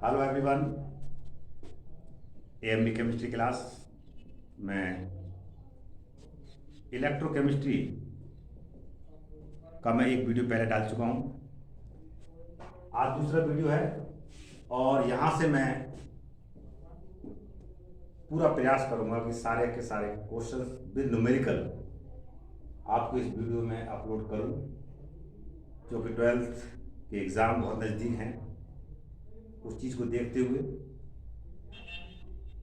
Hello everyone. AMB chemistry class में electrochemistry का मैं एक वीडियो पहले डाल चुका हूँ। आज दूसरा वीडियो है और यहाँ से मैं पूरा प्रयास करूँगा कि सारे के सारे क्वेश्चंस विद न्यूमेरिकल आपको इस वीडियो में अपलोड करूँ, जो कि 12th के एग्ज़ाम बहुत नज़दीक हैं। उस चीज़ को देखते हुए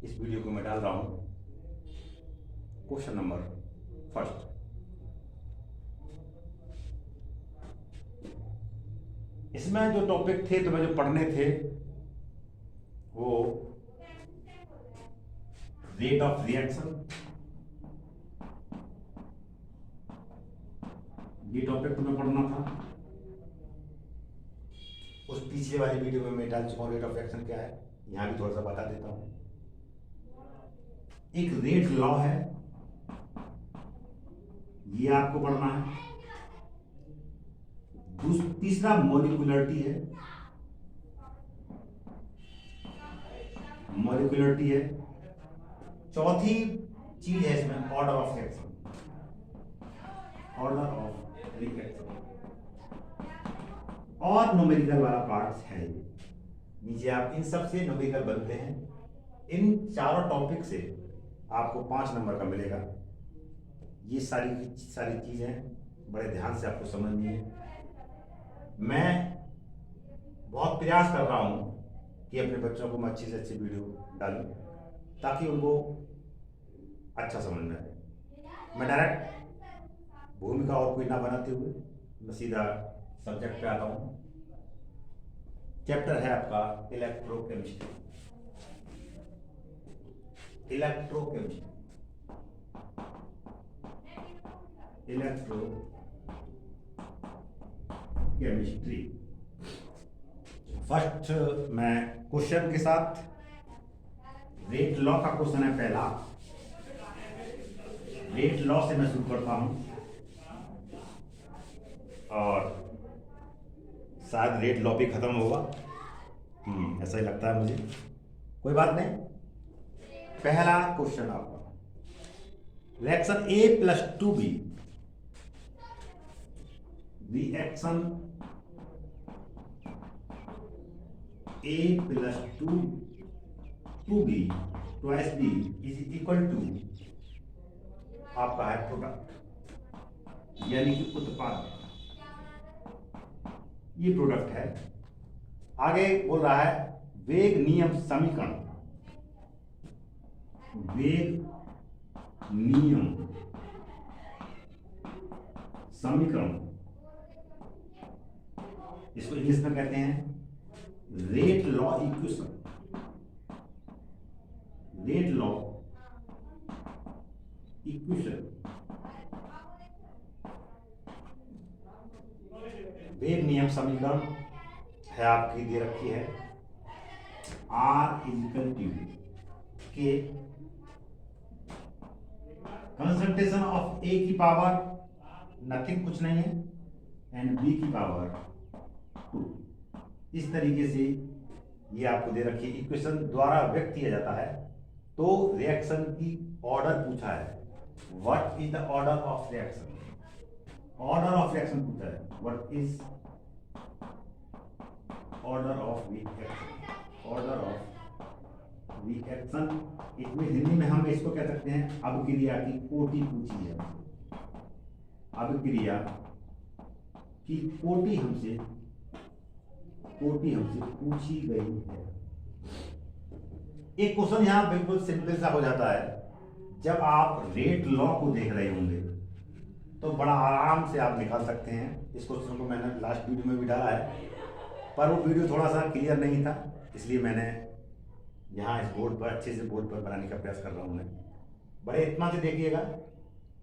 इस वीडियो को मैं डाल रहा हूँ। क्वेश्चन नंबर फर्स्ट, इसमें जो टॉपिक थे, तुम्हें जो पढ़ने थे, वो रेट ऑफ रिएक्शन, ये टॉपिक तुम्हें पढ़ना था। उस पिछले वाली वीडियो में मैं डाल चुका हूँ रेट ऑफ रिएक्शन क्या है। यहाँ भी थोड़ा सा बता देता हूँ। एक रेट लॉ है, ये आपको पढ़ना है। तीसरा मॉलिक्यूलरिटी है, मॉलिक्यूलरिटी है। चौथी चीज है इसमें order of reaction, order of reaction. और न्यूमेरिकल वाला पार्ट है ये। नीचे आप इन सब से न्यूमेरिकल बनते हैं। इन चारों टॉपिक से आपको 5 नंबर का मिलेगा। ये सारी चीजें बड़े ध्यान से आपको समझनी है। मैं बहुत प्रयास कर रहा हूं कि अपने बच्चों को मैं अच्छी से अच्छी वीडियो डालूं ताकि उनको अच्छा समझ में आए। मैं डायरेक्ट भूमिका और कोई ना बनाते हुए मैं सीधा सब्जेक्ट पे आता हूं। चैप्टर है आपका इलेक्ट्रोकेमिस्ट्री। Electrochemistry, electrochemistry. फर्स्ट मैं क्वेश्चन के साथ रेट लॉ का क्वेश्चन है पहला। रेट लॉ से मैं शुरू करता हूं और शायद रेट लॉ भी खत्म होगा, ऐसा ही लगता है मुझे। कोई बात नहीं। पहला क्वेश्चन आपका, reaction A plus 2b, reaction A plus 2b twice b is equal to आपका है प्रोडक्ट, यानी कि उत्पाद। ये प्रोडक्ट है। आगे बोल रहा है वेग नियम समीकरण, वेग नियम समीकरण, इसको इंग्लिश में कहते हैं rate law equation. Rate law equation, वेग नियम समीकरण है आपकी दे रखी है। R इजिकल टू के कंसंट्रेशन ऑफ A की पावर नथिंग, कुछ नहीं है, एंड B की पावर 2। इस तरीके से ये आपको दे रखी है, इक्वेशन द्वारा व्यक्त किया जाता है। तो रिएक्शन की ऑर्डर पूछा है, what is the order of reaction. Order of reaction पूछा है, what is order of reaction. Order of reaction, इसमें हिंदी में हम इसको कह सकते हैं अभिक्रिया की कोटि पूछी है। अभिक्रिया की कोटि हमसे पूछी गई है। एक क्वेश्चन यहां बिल्कुल सिंपल सा हो जाता है। जब आप रेट लॉ को देख रहे होंगे तो बड़ा आराम से आप निकाल सकते हैं। इस क्वेश्चन को मैंने लास्ट वीडियो में भी डाला है, पर वो वीडियो थोड़ा सा क्लियर नहीं था, इसलिए मैंने यहाँ इस बोर्ड पर अच्छे से बोर्ड पर बनाने का प्रयास कर रहा हूँ। मैं बड़े इतना से देखिएगा।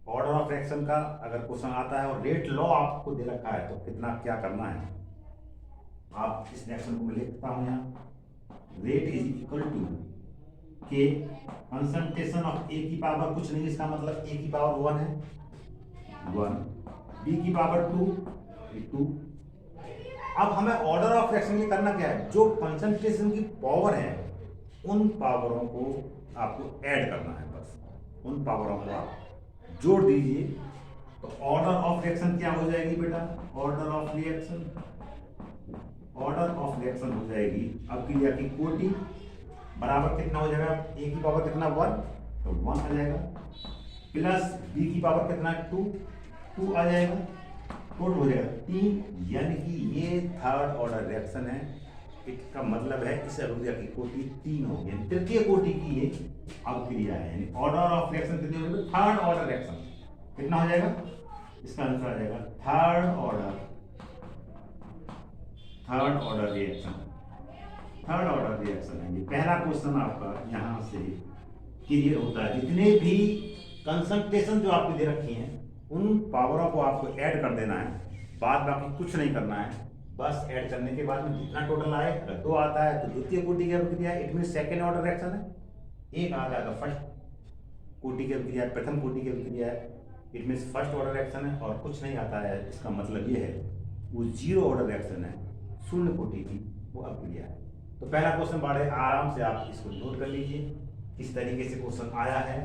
ऑर्डर ऑफ रिएक्शन का अगर क्वेश्चन आता है और रेट लॉ आपको दे रखा है तो कितना क्या करना है। आप इस रिएक्शन को मैं लिखता हूँ यहाँ, रेट इज इक्वल टू के कंसंट्रेशन ऑफ ए की पावर कुछ नहीं, इसका मतलब ए की पावर 1 है, 1, बी की पावर 2, 2, अब हमें ऑर्डर ऑफ रिएक्शन के करना क्या है, जो कंसंट्रेशन की पावर है उन पावरों को आपको ऐड करना है, बस उन पावरों को आप जोड़ दीजिए। तो ऑर्डर ऑफ रिएक्शन क्या हो जाएगी बेटा, ऑर्डर ऑफ रिएक्शन हो जाएगी अभिक्रिया की कोटि बराबर कितना हो जाएगा, ए की पावर कितना 1, तो 1 आ जाएगा, प्लस बी की पावर कितना 2 आ जाएगा, टोटल हो जाएगा 3। यानी कि ये थर्ड ऑर्डर रिएक्शन है। इसका मतलब है इस अभिक्रिया की कोटि 3 होगी, यानी तृतीय कोटि की ये अभिक्रिया है। यानी ऑर्डर ऑफ रिएक्शन कितनी होगी, थर्ड ऑर्डर रिएक्शन कितना हो जाएगा, इसका आंसर आ जाएगा थर्ड ऑर्डर रिएक्शन है। ये पहला क्वेश्चन आपका यहां से क्लियर होता है। जितने भी कंसंट्रेशन जो आपको दे रखी हैं उन पावरों को आपको ऐड कर देना है, बाद बाकी कुछ नहीं करना है। बस ऐड करने के बाद में जितना टोटल आए, अगर 2 आता है तो द्वितीय कोटि की अभिक्रिया, it mean second order reaction है। 1 आ जाएगा फर्स्ट कोटि की अभिक्रिया, प्रथम कोटि की अभिक्रिया है, it mean first order reaction है। और कुछ नहीं आता है, इसका मतलब ये है वो 0 ऑर्डर रिएक्शन है, शून्य कोटि की वो अभिक्रिया है। तो पहला क्वेश्चन बड़े आराम से आप इसको नोट कर लीजिए, किस तरीके से क्वेश्चन आया है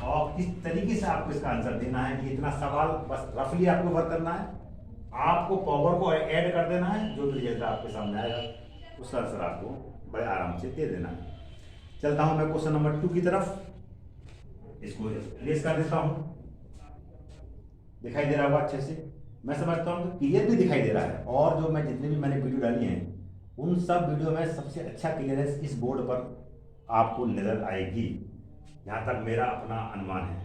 और किस तरीके से आपको इसका आंसर देना है। ये इतना सवाल बस रफली आपको वर्क करना है, आपको पावर को ऐड कर देना है, जो भी रिजल्ट आपके सामने आएगा उसका आंसर आपको बड़े आराम से दे देना है। चलता हूं मैं क्वेश्चन नंबर 2 की तरफ, इसको रेस कर देता हूं। दिखाई दे रहा होगा अच्छे से, मैं समझता हूं कि क्लियर भी दिखाई दे रहा है। और जो मैं जितने भी मैंने वीडियो डाली हैं उन सब वीडियो में सबसे अच्छा क्लियरेंस इस बोर्ड पर आपको नजर आएगी, यहाँ तक मेरा अपना अनुमान है।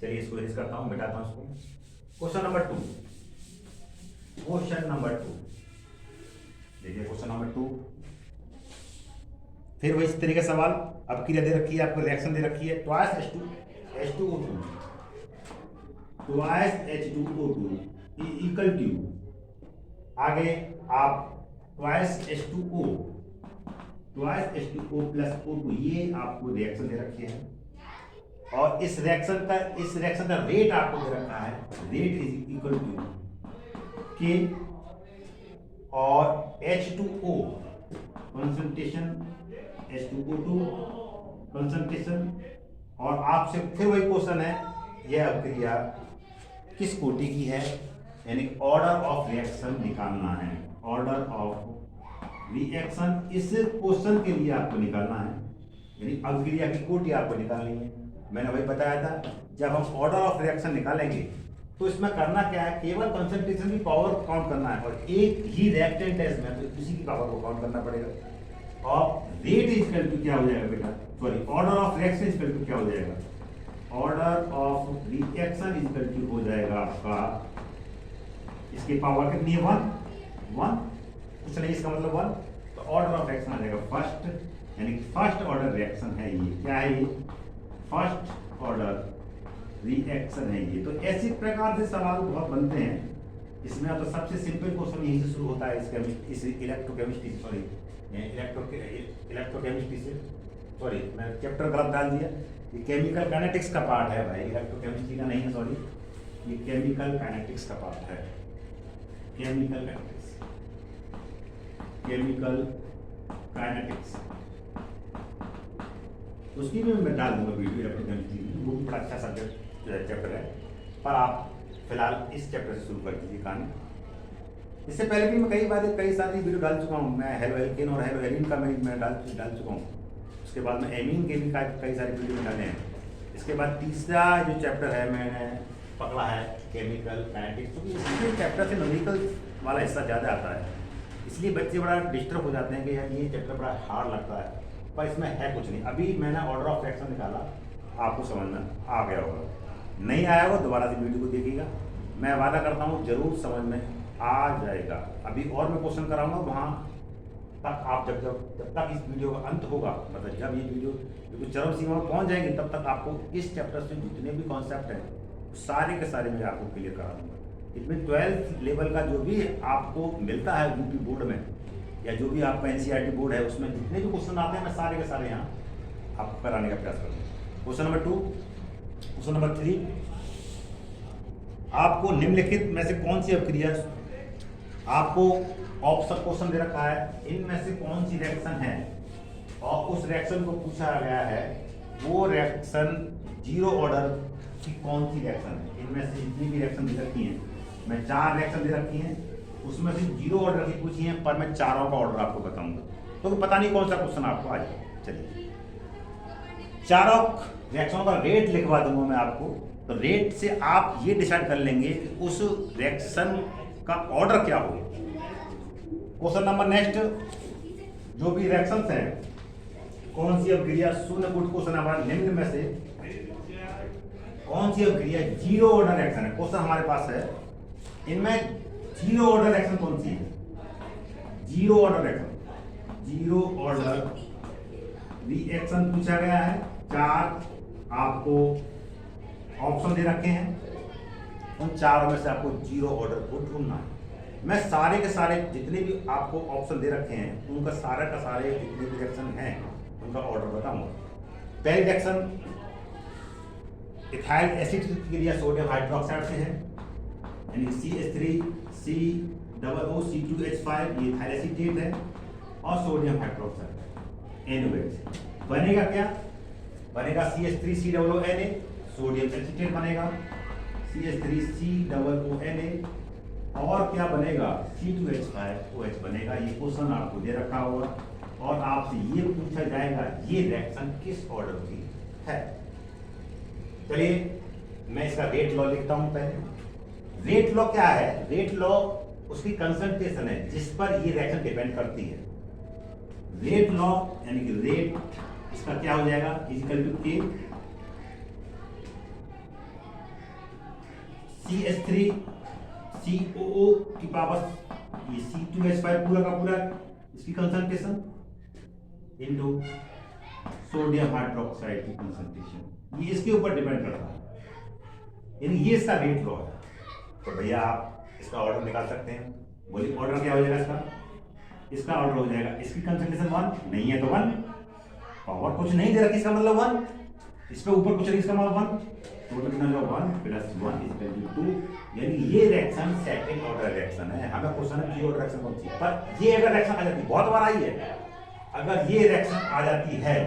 चलिए इसको रेस करता हूँ, मिटाता हूँ इसको। क्वेश्चन नंबर 2 देखिए, क्वेश्चन नंबर 2 फिर वही तरीके का सवाल। अब क्रिया दे रखी है, आपको रिएक्शन दे रखी है, ट्वाइस H2O2 इक्वल टू, आगे आप ट्वाइस H2O प्लस O2, ये आपको रिएक्शन दे रखी है। और इस रिएक्शन का रेट आपको दे रखा है, rate is equal to K और H2O कंसंट्रेशन, H2O2 कंसंट्रेशन। और आपसे फिर वही क्वेश्चन है, यह अभिक्रिया किस कोटि की है, यानी ऑर्डर ऑफ रिएक्शन निकालना है। ऑर्डर ऑफ रिएक्शन इस क्वेश्चन के लिए आपको निकालना है, यानी अभिक्रिया की कोटि आपको निकालनी है। मैंने वही बताया था, जब हम ऑर्डर ऑफ रिएक्शन निकालेंगे तो इसमें करना क्या है, केवल कंसंट्रेशन की पावर काउंट करना है, और एक ही रिएक्टेंट है इसमें, तो इसी की पावर को काउंट करना पड़ेगा। और रेट इक्वल टू क्या हो जाएगा बेटा, sorry, order of reaction equal to क्या हो जाएगा, order of reaction equal to हो जाएगा आपका, इसकी पावर कितनी है 1, कुछ नहीं, इसका मतलब 1। तो ऑर्डर ऑफ रिएक्शन आ जाएगा फर्स्ट, यानी फर्स्ट ऑर्डर रिएक्शन है ये। क्या है ये, फर्स्ट ऑर्डर रिएक्शन है ये। तो ऐसी प्रकार से सवाल बहुत बनते हैं। इसमें तो सबसे सिंपल क्वेश्चन यहीं से शुरू होता है, इस इलेक्ट्रोकेमिस्ट्री से, सॉरी मैं चैप्टर गलत डाल दिया, ये केमिकल काइनेटिक्स का पार्ट है भाई, इलेक्ट्रोकेमिस्ट्री का नहीं है, सॉरी, ये केमिकल काइनेटिक्स का पार्ट है। केमिकल काइनेटिक्स उसकी भी मैं डाल दूंगा वीडियो, इलेक्ट्रोकेमिस्ट्री, वो भी बड़ा अच्छा सब्जेक्ट चैप्टर है। पर आप फिलहाल इस चैप्टर से शुरू कर दीजिए कहानी। इससे पहले भी मैं कई सारी वीडियो डाल चुका हूँ। मैं हेलोएल्केन और हेलोएरिन का मैं डाल चुका हूँ। उसके बाद में एमीन के भी कई सारे वीडियो डाले हैं। इसके बाद तीसरा जो चैप्टर है मैंने पकड़ा है केमिकल काइनेटिक्स, क्योंकि इसके चैप्टर से न्यूमेरिकल वाला हिस्सा ज़्यादा आता है, इसलिए बच्चे बड़ा डिस्टर्ब हो जाते हैं कि यार ये चैप्टर बड़ा हार्ड लगता है, पर इसमें है कुछ नहीं। अभी मैंने ऑर्डर ऑफ रिएक्शन निकाला, आपको समझ में आ गया होगा, नहीं आया होगा दोबारा से वीडियो को देखिएगा, मैं वादा करता हूँ जरूर समझ में आ जाएगा। अभी और मैं क्वेश्चन कराऊंगा, वहाँ तक आप जब तक इस वीडियो का अंत होगा, मतलब जब ये वीडियो बिल्कुल चरम सीमा में पहुँच जाएगी, तब तक आपको इस चैप्टर से जितने भी कॉन्सेप्ट हैं सारे के सारे मैं आपको क्लियर करा दूँगा। इसमें 12th लेवल का जो भी आपको मिलता है यूपी बोर्ड में, या जो भी आपका NCERT बोर्ड है, उसमें जितने भी क्वेश्चन आते हैं मैं सारे के सारे यहाँ आपको कराने का प्रयास करूँगा। क्वेश्चन नंबर 2, क्वेश्चन नंबर 3, आपको निम्नलिखित में से कौन सी अभिक्रिया आपको ऑप्शन क्वेश्चन दे रखा है, इनमें से कौन सी रिएक्शन है और उस रिएक्शन को पूछा गया है वो रिएक्शन जीरो ऑर्डर की कौन सी रिएक्शन है। इनमें से जितनी भी रिएक्शन दे रखी हैं, मैं 4 रिएक्शन दे रखी हैं, उसमें से जीरो ऑर्डर की पूछी है, पर मैं चारों का ऑर्डर आपको बताऊंगा, तो पता नहीं कौन सा क्वेश्चन आपको आ जाए। चलिए, चारों रिएक्शनों का रेट लिखवा दूंगा मैं आपको, तो रेट से आप ये डिसाइड कर लेंगे कि उस रिएक्शन का ऑर्डर क्या होगा। क्वेश्चन नंबर नेक्स्ट, जो भी रिएक्शंस हैं, कौन सी अभिक्रिया शून्य गुण क्वेश्चन हमारा निम्न में से कौन सी अभिक्रिया जीरो ऑर्डर रिएक्शन है। क्वेश्चन हमारे पास है, इनमें जीरो ऑर्डर रिएक्शन कौन सी है। Zero order reaction, zero order reaction पूछा गया है। 4 आपको ऑप्शन दे रखे हैं, उन चारों में से आपको जीरो ऑर्डर को ढूंढना है। मैं सारे के सारे जितने भी आपको ऑप्शन दे रखे हैं उनका सारे का सारे जितने भी रिएक्शन हैं उनका ऑर्डर बताऊंगा। पहली रिएक्शन इथाइल एसिड की क्रिया सोडियम हाइड्रोक्साइड से है, यानी CH3COOC2H5, ये इथाइल एसीटेट है और सोडियम हाइड्रोक्साइड NaOH। बनेगा क्या? बनेगा CH3COONA, सोडियम एसीटेट बनेगा, CH3COONA, और क्या बनेगा? C2H5OH बनेगा। ये क्वेश्चन आपको दे रखा होगा और आपसे ये पूछा जाएगा ये रिएक्शन किस ऑर्डर की है। चलिए, मैं इसका रेट लॉ लिखता हूं। पहले रेट लॉ क्या है? रेट लॉ उसकी कंसंट्रेशन है जिस पर ये रिएक्शन डिपेंड करती है। रेट लॉ यानी कि रेट इसका क्या हो जाएगा? इक्वल टू K CH3COO की पावर ये C2H5 पूरा का पूरा इसकी कंसंट्रेशन इनटू सोडियम हाइड्रोक्साइड की कंसंट्रेशन, ये इसके ऊपर डिपेंड करता है, यानी ये इसका रेट लॉ है। तो भैया आप इसका ऑर्डर निकाल सकते हैं। बोलिए ऑर्डर क्या हो जाएगा इसका? इसका ऑर्डर हो जाएगा, इसकी कंसंट्रेशन 1 नहीं है तो 1, पावर कुछ नहीं दे रखी इसका मतलब 1, इस पे ऊपर कुछ नहीं इसका मतलब 1, टोटल कितना होगा 1 + 1 = 2, यानी ये रिएक्शन सेकंड ऑर्डर रिएक्शन है। हमें क्वेश्चन है ये ऑर्डर रिएक्शन कौन सी है, पर ये अगर रिएक्शन आ जाती है, बहुत बार आई है, अगर ये रिएक्शन आ जाती है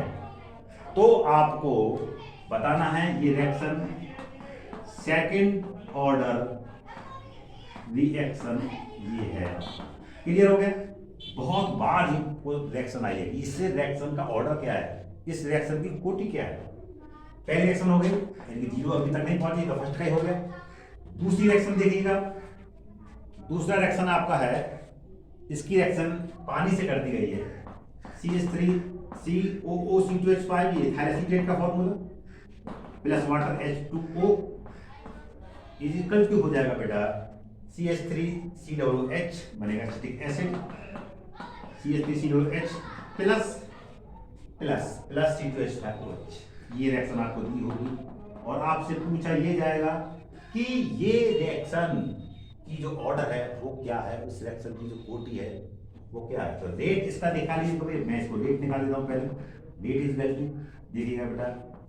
तो आपको बताना है ये रिएक्शन सेकंड ऑर्डर रिएक्शन ये है। क्लियर हो गया? बहुत बार ये रिएक्शन आई है, इससे रिएक्शन का ऑर्डर क्या है, इस रिएक्शन की कोटि क्या है। पहली रिएक्शन हो गई, यानी कि जीरो अभी तक नहीं पहुंची, तो फर्स्ट का ही हो गया। दूसरी रिएक्शन देखिएगा, दूसरा रिएक्शन आपका है, इसकी रिएक्शन पानी से कर दी गई है, CH3COOC2H5, ये इथाइल एसीटेट का formula plus water H2O equal to हो जाएगा बेटा CH3COOH बनेगा acetic acid, CH3COOH plus C2H5OH। ये रिएक्शन आपको दी होगी और आपसे पूछा ये जाएगा कि ये रिएक्शन की जो ऑर्डर है वो क्या है, उस रिएक्शन की जो कोटि है वो क्या है। तो रेट इसका निकाल लीजिए, तो मैं इसको रेट निकाल देता हूँ। पहले रेट इज वैल्यू देखिएगा बेटा,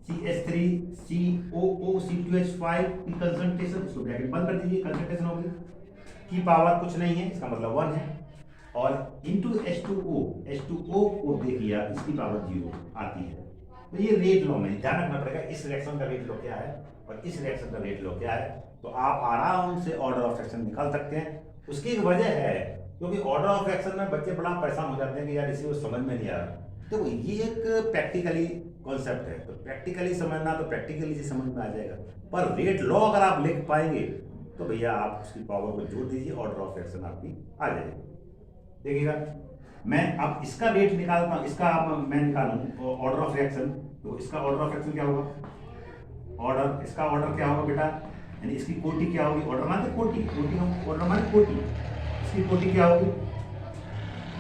CH3COOC2H5 की कंसंट्रेशन, इसको ब्रैकेट बंद कर दीजिए, कंसंट्रेशन होगी की पावर कुछ नहीं है, इसका मतलब 1 है, और इनटू H2O को देखिए इसकी पावर 0 आती है। तो ये रेट लॉ में ध्यान रखना पड़ेगा, इस रिएक्शन का रेट लॉ क्या है और इस रिएक्शन का रेट लॉ क्या है, तो आप आराम से ऑर्डर ऑफ रिएक्शन निकाल सकते हैं। उसकी एक वजह है, क्योंकि ऑर्डर ऑफ रिएक्शन में बच्चे बड़ा परेशान हो जाते हैं कि यार इसी को समझ में नहीं आ रहा। तो ये एक प्रैक्टिकली कॉन्सेप्ट है, तो प्रैक्टिकली समझना तो प्रैक्टिकली से समझ में आ जाएगा, पर रेट लॉ अगर आप लिख पाएंगे तो भैया आप उसकी पावर को जोड़ दीजिए, ऑर्डर ऑफ रिएक्शन आपकी आ जाएगी। देखिएगा, मैं अब इसका रेट निकालता हूँ, इसका अब मैं निकालूँ ऑर्डर ऑफ रिएक्शन, तो इसका ऑर्डर ऑफ रिएक्शन क्या होगा? ऑर्डर, इसका ऑर्डर क्या होगा बेटा, यानी इसकी कोटि क्या होगी? ऑर्डर माने कोटि, ऑर्डर माने कोटि, इसकी कोटि क्या होगी?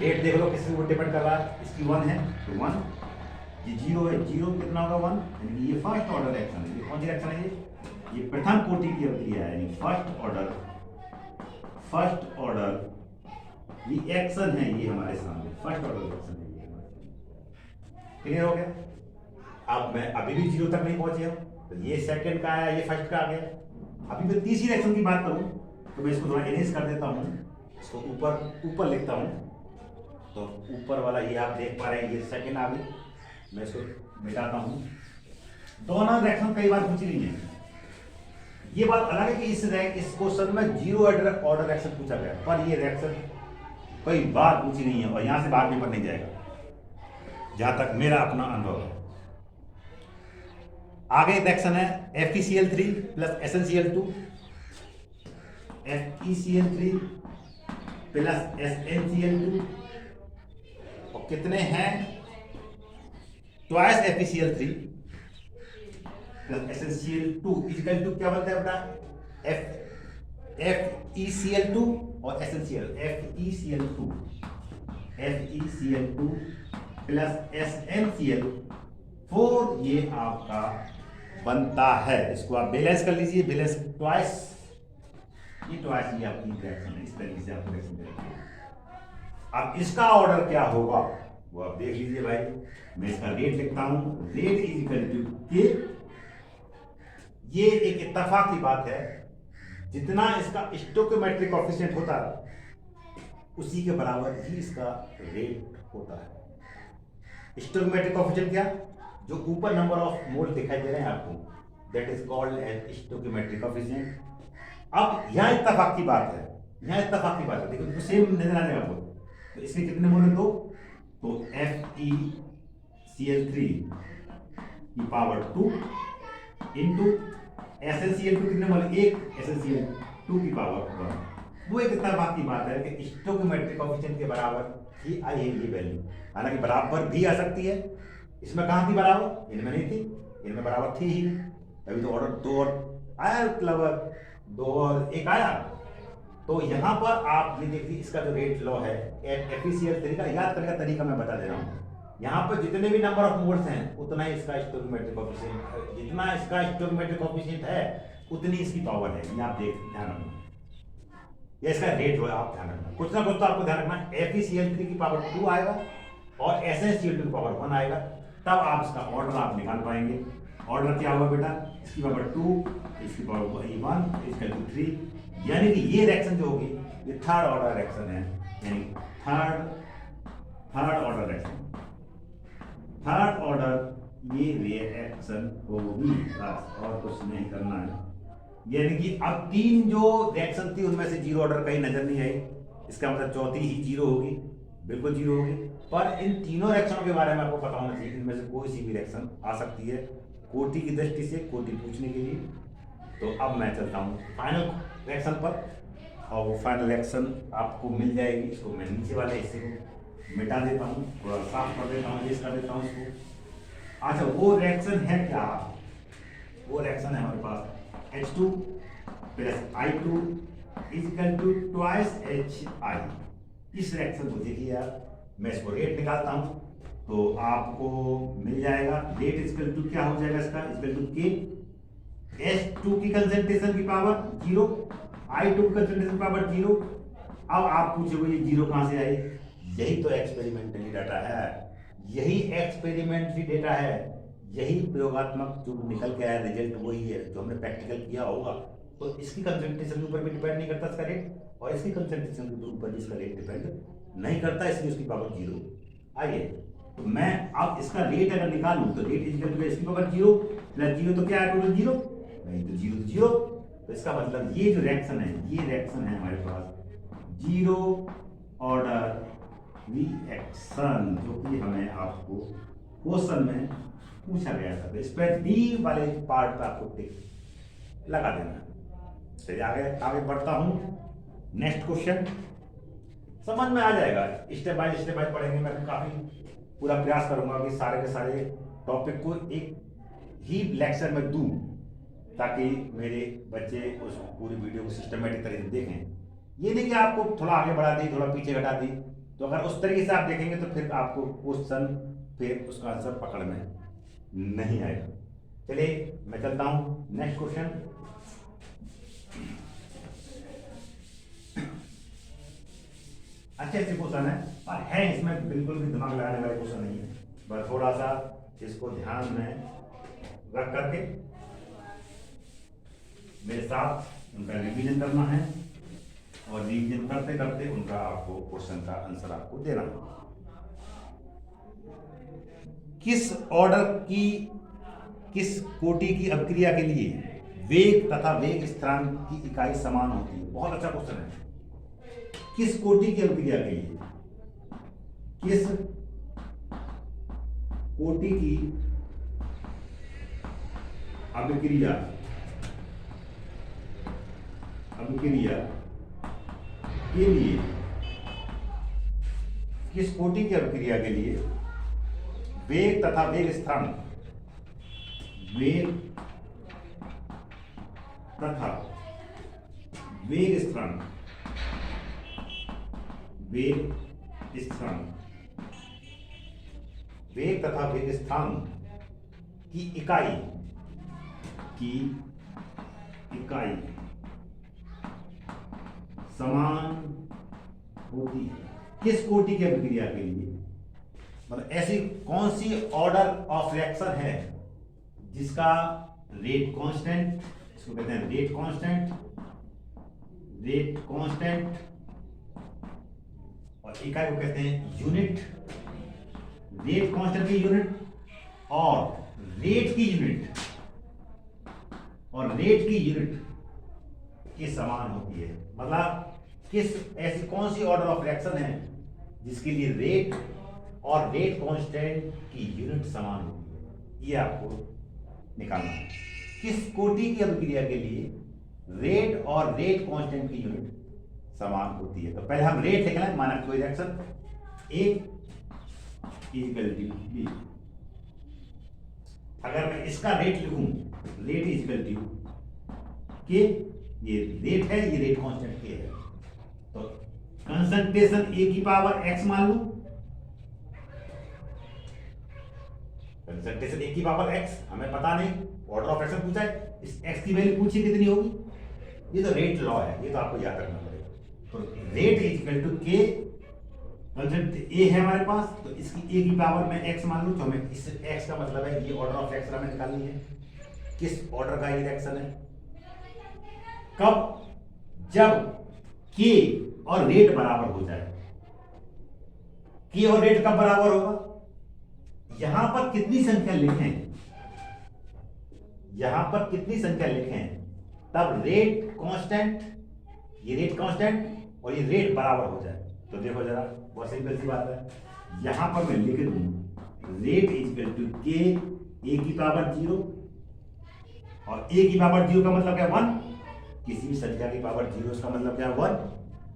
रेट देख लो किसके ऊपर डिपेंड कर रहा है, इसकी 1 है तो 1, ये 0 है, 0 कितना होगा 1, यानी ये फर्स्ट ऑर्डर रिएक्शन है। ये कौन सी रिएक्शन है? ये प्रथम कोटि की अभिक्रिया है, यानी फर्स्ट ऑर्डर रिएक्शन है ये हमारे सामने, फर्स्ट ऑर्डर रिएक्शन है ये हमारे सामने। क्लियर हो गया? अब मैं अभी भी 0 तक नहीं पहुंचे हूं, तो ये सेकंड का आया, ये फर्स्ट का आ गया। अभी मैं तीसरी रिएक्शन की बात करूं तो मैं इसको थोड़ा इरेज कर देता हूं, इसको ऊपर ऊपर लिखता हूँ, तो ऊपर वाला ये आप देख पा रहे हैं, ये सेकेंड आ गई। मैं इसको मिटाता हूँ। दोनों रिएक्शन कई बार पूछी गई है। ये बात अलग है कि इस क्वेश्चन में जीरो ऑर्डर रिएक्शन पूछा गया, पर ये रिएक्शन कई बार पूछी नहीं है और यहां से बाहर पेपर नहीं जाएगा, जहां तक मेरा अपना अनुभव है। आगे रिएक्शन है FeCl3 plus SnCl2, FeCl3 plus SnCl2, और कितने हैं, twice FeCl3 plus SnCl2 equal to क्या बनता है बेटा, FeCl2 और FeCl2 प्लस SnCl4, ये आपका बनता है। इसको आप बैलेंस कर लीजिए, बैलेंस ट्वाइस, ये आपकी रिएक्शन है। इस तरीके से आपको रिएक्शन देखें। अब इसका ऑर्डर क्या होगा वो आप देख लीजिए भाई। मैं इसका रेट लिखता हूं, रेट इज इक्वल टू के, ये एक इत्तेफाक की बात है, जितना इसका स्टोइकोमेट्रिक कोएफिशिएंट होता है उसी के बराबर ही इसका रेट होता है। स्टोइकोमेट्रिक कोएफिशिएंट क्या, जो ऊपर नंबर ऑफ मोल दिखाई दे रहे हैं आपको, that is called as stoichiometric coefficient. अब यहां इत्तेफाक की बात है, यहां इत्तेफाक की बात है, देखो सेम नजर आ जाएगा आपको। तो इसके कितने मोल है, तो FeCl3 की पावर 2 इंटू SnCl2 कितने मोल, 1, SnCl2 की पावर 1। वो एक इत्तेफाक की बात है कि स्टोइकोमेट्रिक कोएफिशिएंट के बराबर ही आई है ये वैल्यू। हालांकि बराबर भी आ सकती है, इसमें कहां थी बराबर, इनमें नहीं थी, इनमें बराबर थी ही। अभी तो ऑर्डर 2 और आया, मतलब 2 और 1 आया। तो यहां पर आप ये देखिए, इसका जो रेट लॉ है FeCl3 का, याद करने का तरीका मैं बता दे रहा हूं। यहाँ पर जितने भी नंबर ऑफ मोल्स हैं उतना ही इसका स्टोइकोमेट्रिक कोएफिशिएंट है, जितना इसका स्टोइकोमेट्रिक कोएफिशिएंट है उतनी इसकी पावर है। ये आप ध्यान रखना, ये इसका रेट है, आप ध्यान रखना। कुछ ना कुछ तो आपको ध्यान रखना। FeCl3 की पावर 2 आएगा और SnCl2 की पावर 1 आएगा, तब आप इसका ऑर्डर आप निकाल पाएंगे। ऑर्डर क्या होगा बेटा, इसकी पावर 2, इसकी पावर 1, इसका 3, यानी कि ये रिएक्शन जो होगी ये थर्ड ऑर्डर रिएक्शन है, यानी third order reaction, third order ये रिएक्शन होगी, बस और कुछ नहीं करना है। यानी कि अब 3 जो रिएक्शन थी उनमें से जीरो ऑर्डर कहीं नजर नहीं आई, इसका मतलब चौथी ही जीरो होगी, बिल्कुल जीरो होगी। पर इन तीनों रिएक्शनों के बारे में आपको पता होना चाहिए, इनमें से कोई सी भी रिएक्शन आ सकती है कोटि की दृष्टि से, कोटि पूछने के लिए। तो अब मैं चलता हूँ फाइनल रिएक्शन पर, और वो फाइनल रिएक्शन आपको मिल जाएगी। इसको मैं नीचे वाले हिस्से को मिटा देता हूँ, थोड़ा साफ कर देता हूँ, कर देता हूँ इसको। अच्छा, वो रिएक्शन है क्या, वो रिएक्शन है हमारे पास H2 plus I2 equal to twice HI। इस रिएक्शन को देखिए यार, मैं इसको रेट निकालता हूँ तो आपको मिल जाएगा। रेट इक्वल टू क्या हो जाएगा इसका, इक्वल टू K, H2 की कंसंट्रेशन की पावर 0, I2 की कंसंट्रेशन की पावर 0। अब आप पूछोगे ये 0 कहां से आई, यही तो एक्सपेरिमेंटली डाटा है, यही एक्सपेरिमेंटली डेटा है, यही प्रयोगात्मक जो निकल के आया रिजल्ट वही है जो हमने प्रैक्टिकल किया होगा। तो इसकी कंसंट्रेशन के ऊपर भी डिपेंड नहीं करता इसका रेट, और इसकी कंसंट्रेशन के ऊपर भी इसका रेट डिपेंड नहीं करता, इसलिए उसकी पावर 0 आई है। तो मैं अब इसका रेट अगर निकालूं तो रेट इक्वल टू इसकी पावर 0 प्लस 0, तो क्या है टोटल 0, नहीं तो 0 0। तो इसका मतलब ये जो रिएक्शन है, ये रिएक्शन है हमारे पास जीरो ऑर्डर रिएक्शन, जो कि हमें आपको क्वेश्चन में पूछा गया था। तो इस पर डी वाले पार्ट पर आपको टिक लगा देना। चलिए आगे बढ़ता हूँ। नेक्स्ट क्वेश्चन समझ में आ जाएगा, स्टेप बाय स्टेप पढ़ेंगे। मैं काफी पूरा प्रयास करूंगा कि सारे के सारे टॉपिक को एक ही लेक्चर में दूं, ताकि मेरे बच्चे उस पूरी वीडियो को सिस्टमेटिक तरीके से देखें। ये नहीं कि आपको थोड़ा आगे बढ़ा दी, थोड़ा पीछे घटा दी। तो अगर उस तरीके से आप देखेंगे तो फिर आपको क्वेश्चन, फिर उसका आंसर पकड़ में नहीं आएगा। चलिए मैं चलता हूँ नेक्स्ट क्वेश्चन। अच्छे क्वेश्चन है, और है इसमें बिल्कुल भी दिमाग लगाने वाले क्वेश्चन नहीं है, बस थोड़ा सा इसको ध्यान में रख करके मेरे साथ उनका रिवीजन करना है। और रिवीजन करते करते उनका आपको क्वेश्चन का आंसर आपको देना होगा। किस ऑर्डर की किस कोटि की अभिक्रिया के लिए वेग तथा वेग स्थिरांक की इकाई समान होती है? बहुत अच्छा क्वेश्चन है। किस कोटि की अभिक्रिया के लिए किस कोटि की अभिक्रिया अभिक्रिया के लिए किस कोटि की अभिक्रिया के लिए वेग तथा वेग स्थिरांक वेग तथा वेग स्थिरांक वेग स्थिरांक वेग तथा वेग स्थिरांक की इकाई समान होती है? किस कोटि की अभिक्रिया के लिए, मतलब ऐसी कौन सी ऑर्डर ऑफ रिएक्शन है जिसका रेट कांस्टेंट, इसको कहते हैं रेट कांस्टेंट और इकाई को कहते हैं यूनिट। रेट कांस्टेंट की यूनिट और रेट की यूनिट के समान होती है। मतलब किस ऐसी कौन सी ऑर्डर ऑफ रिएक्शन है जिसके लिए रेट और रेट कांस्टेंट की यूनिट समान होती है, ये आपको निकालना है। किस कोटि की अभिक्रिया के लिए रेट और रेट कांस्टेंट की यूनिट समान होती है? तो पहले हम रेट लिख लें, माना कोई reaction A equal to B। अगर मैं इसका रेट लिखूं, रेट इक्वल टू के, ये रेट है, ये रेट कांस्टेंट के है, तो कंसंट्रेशन A की पावर x मान लूं, कंसंट्रेशन A की पावर x, हमें पता नहीं, ऑर्डर ऑफ रिएक्शन पूछा है, इस x की वैल्यू पूछी कितनी होगी, ये तो रेट लॉ है, ये तो आपको याद रखना पड़ेगा। तो रेट इक्वल टू के, कंसंट्रेशन A है हमारे पास, तो इसकी A की पावर में x मान लूं, तो हमें इस x का मतलब है ये ऑर्डर ऑफ रिएक्शन हमें निकालनी है। किस ऑर्डर का ये रिएक्शन है? कब? जब K और रेट बराबर हो जाए। K और रेट कब बराबर होगा? यहां पर कितनी संख्या लिखें, यहां पर कितनी संख्या लिखें तब रेट कांस्टेंट, ये रेट कांस्टेंट और ये रेट बराबर हो जाए। तो देखो जरा, बहुत सिंपल सी बात है, यहां पर मैं लिख दूं रेट इक्वल टू के A की पावर 0, और A की पावर 0 का मतलब क्या 1, किसी भी संख्या की पावर 0 इसका मतलब क्या 1,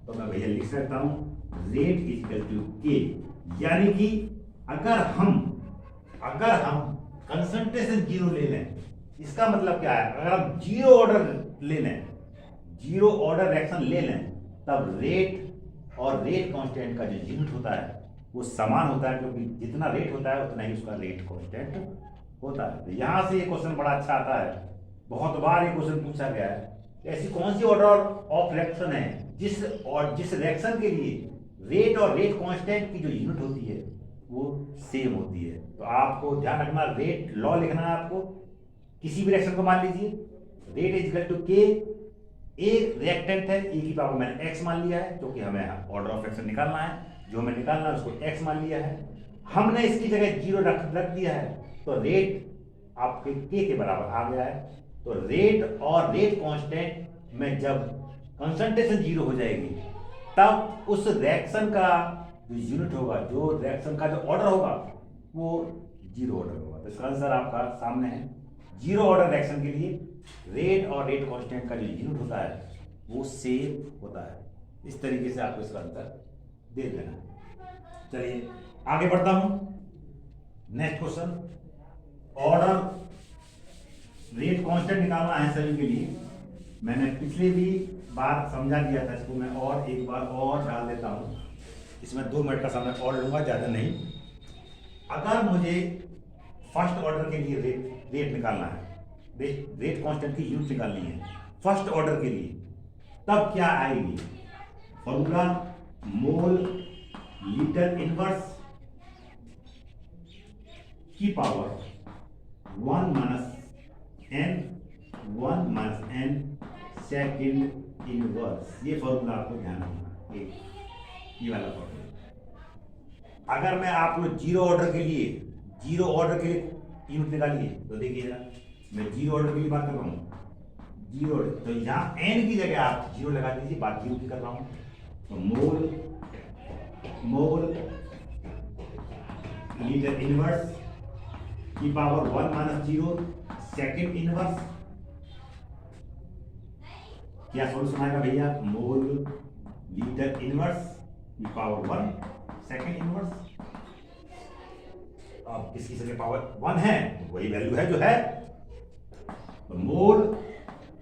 तो मैं भैया लिख सकता हूं रेट इक्वल टू के। यानी कि अगर हम कंसंट्रेशन 0 ले लें, इसका मतलब क्या है, अगर हम 0 ऑर्डर ले लें, 0 ऑर्डर रिएक्शन ले लें, तब रेट और रेट कांस्टेंट का जो यूनिट होता है वो समान होता है, क्योंकि जितना रेट होता है उतना ही उसका रेट कांस्टेंट होता है। तो यहां से ये क्वेश्चन बड़ा अच्छा आता है, बहुत बार ये क्वेश्चन पूछा गया है। ऐसी कौन सी ऑर्डर ऑफ रिएक्शन है जिस रिएक्शन के लिए रेट और रेट कांस्टेंट की जो यूनिट होती है वो सेम होती है? तो आपको ध्यान रखना, रेट लॉ लिखना है आपको। किसी भी रिएक्शन को मान लीजिए, रेट इज इक्वल टू के, ए रिएक्टेंट है, ए की पावर मैंने एक्स मान लिया है, क्योंकि हमें ऑर्डर ऑफ रिएक्शन निकालना है, जो हमें निकालना है उसको एक्स मान लिया है। हमने इसकी जगह 0 रख दिया है, तो रेट आपके के बराबर आ गया है। तो रेट और रेट कांस्टेंट में जब कंसंट्रेशन 0 हो जाएगी, तब उस रिएक्शन का जो यूनिट होगा, जो रिएक्शन का जो ऑर्डर होगा वो 0 ऑर्डर होगा। तो इसका आंसर आपका सामने है। 0 ऑर्डर रिएक्शन के लिए रेट और रेट कांस्टेंट का जो यूनिट होता है वो सेम होता है। इस तरीके से आपको इसका आंसर दे देना। चलिए आगे बढ़ता हूं। Next question, order rate constant निकालना है सभी के लिए। मैंने पिछले भी बार समझा दिया था, इसको मैं और एक बार और डाल देता हूं। इसमें 2 मिनट का समय और लूंगा, ज़्यादा नहीं। अगर मुझे फर्स्ट ऑर्डर के लिए रेट निकालना है, रेट कांस्टेंट की यूनिट निकालनी है फर्स्ट ऑर्डर के लिए, तब क्या आएगी? फॉर्मूला मोल लीटर इनवर्स की power 1 minus n second inverse, ये फॉर्मूला आपको ध्यान रखना, ये वाला फॉर्मूला। अगर मैं आप लोग जीरो ऑर्डर के लिए यूनिट निकालिए तो देखिएगा, मैं जीरो ऑर्डर के लिए बात कर रहा हूँ, जीरो ऑर्डर, तो यहाँ एन की जगह आप जीरो लगा दीजिए, बात जीरो की कर रहा हूँ। तो मोल लीटर इनवर्स की power 1 minus zero second inverse, क्या सोल्यूशन आएगा भैया? मोल लीटर इनवर्स की पावर 1 सेकेंड इनवर्स। अब किसकी जगह पावर 1 है तो वही वैल्यू है जो है, तो मोल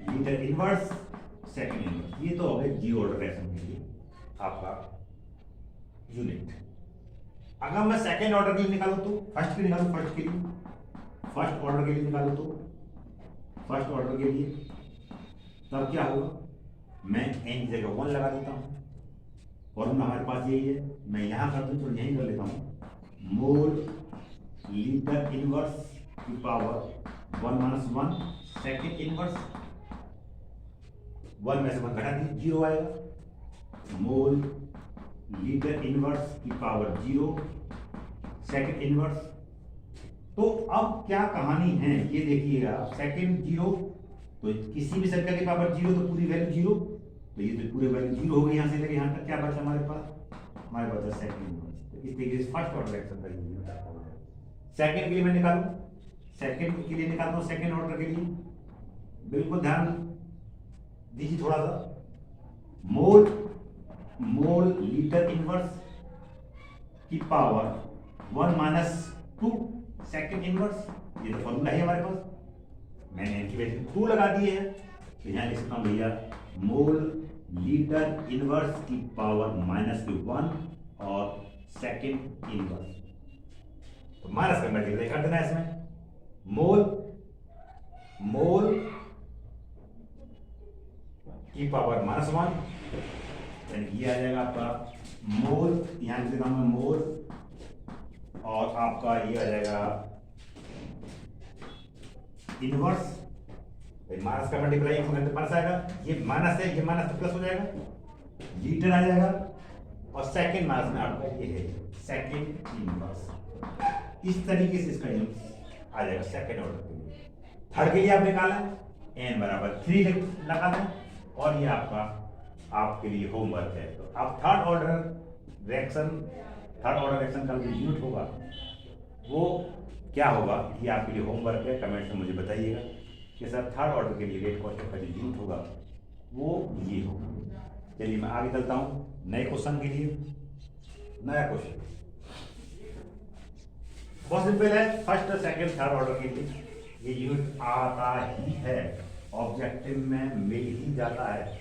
लीटर इनवर्स सेकेंड इनवर्स, ये तो हो गया जीरो ऑर्डर रिएक्शन के लिए आपका यूनिट। अगर मैं सेकेंड ऑर्डर के लिए निकालूं तो फर्स्ट के लिए निकालूं, फर्स्ट ऑर्डर के लिए निकालूं तो फर्स्ट ऑर्डर के लिए तब क्या होगा? मैं एन की जगह 1 लगा देता हूं, फॉर्मूला हमारे पास यही है, मैं यहां कर दूं तो यहीं कर लेता हूं, मोल लीटर इनवर्स की पावर 1 माइनस 1 सेकेंड इनवर्स, 1 में से 1 घटा दीजिए, जीरो आएगा। मोल लीटर इनवर्स की पावर 0 सेकेंड इनवर्स। तो अब क्या कहानी है ये देखिएगा, सेकेंड 0 तो किसी भी संख्या की पावर 0 तो पूरी वैल्यू 0, तो ये तो पूरी वैल्यू 0 हो गई, यहाँ से लेकर यहाँ तक क्या बचा हमारे पास? हमारे पास सेकेंड इनवर्स। तो इस तरीके से फर्स्ट ऑर्डर रिएक्शन का यूनिट आपका हो जाएगा। सेकेंड के लिए मैं निकालूं, सेकेंड के लिए निकालता हूं, सेकेंड ऑर्डर के लिए बिल्कुल ध्यान दीजिए थोड़ा सा, मोल लीटर इनवर्स की पावर 1 माइनस 2 सेकेंड इनवर्स, ये तो फॉर्मूला है हमारे पास, मैंने इनकी वैल्यू 2 लगा दिए है, तो यहाँ लिख सकता हूँ भैया मोल लीटर इनवर्स की पावर माइनस 1 और सेकेंड इनवर्स, तो माइनस का मल्टीप्लाई कर देना इसमें, मोल की पावर -1, यानी ये आ जाएगा आपका मोल, यहाँ लिख देता हूं मैं मोल, और आपका ये आ जाएगा इनवर्स, माइनस का मल्टीप्लाई प्लस आएगा, ये माइनस है, ये माइनस प्लस हो जाएगा, लीटर आ जाएगा, और सेकेंड माइनस में आपका ये है सेकेंड इनवर्स। इस तरीके से इसका यूनिट आ जाएगा सेकेंड ऑर्डर के लिए। थर्ड के लिए आप निकाला n बराबर 3 लगा दें, और ये आपके लिए होमवर्क है। तो आप थर्ड ऑर्डर रिएक्शन का जो यूनिट होगा वो क्या होगा, ये आपके लिए होमवर्क है, कमेंट में मुझे बताइएगा कि सर थर्ड ऑर्डर के लिए रेट कॉन्स्टेंट का जो यूनिट होगा वो ये होगा। चलिए मैं आगे चलता हूँ नए क्वेश्चन के लिए। नया क्वेश्चन बहुत सिंपल है, फर्स्ट सेकंड थर्ड ऑर्डर के लिए ये यूनिट आता ही है, ऑब्जेक्टिव में मिल ही जाता है।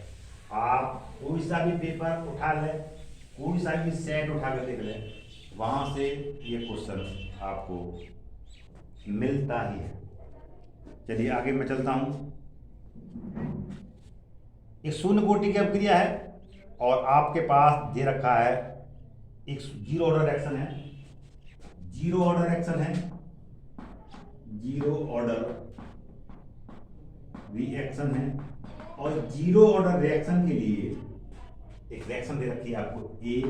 आप कोई सा भी पेपर उठा लें, कोई सा भी सेट उठा कर देख लें, वहां से ये क्वेश्चन आपको मिलता ही है। चलिए आगे मैं चलता हूं। एक शून्य कोटि की अभिक्रिया है और आपके पास दे रखा है एक जीरो ऑर्डर रिएक्शन है, जीरो ऑर्डर रिएक्शन है, और जीरो ऑर्डर रिएक्शन के लिए एक रिएक्शन दे रखी है आपको A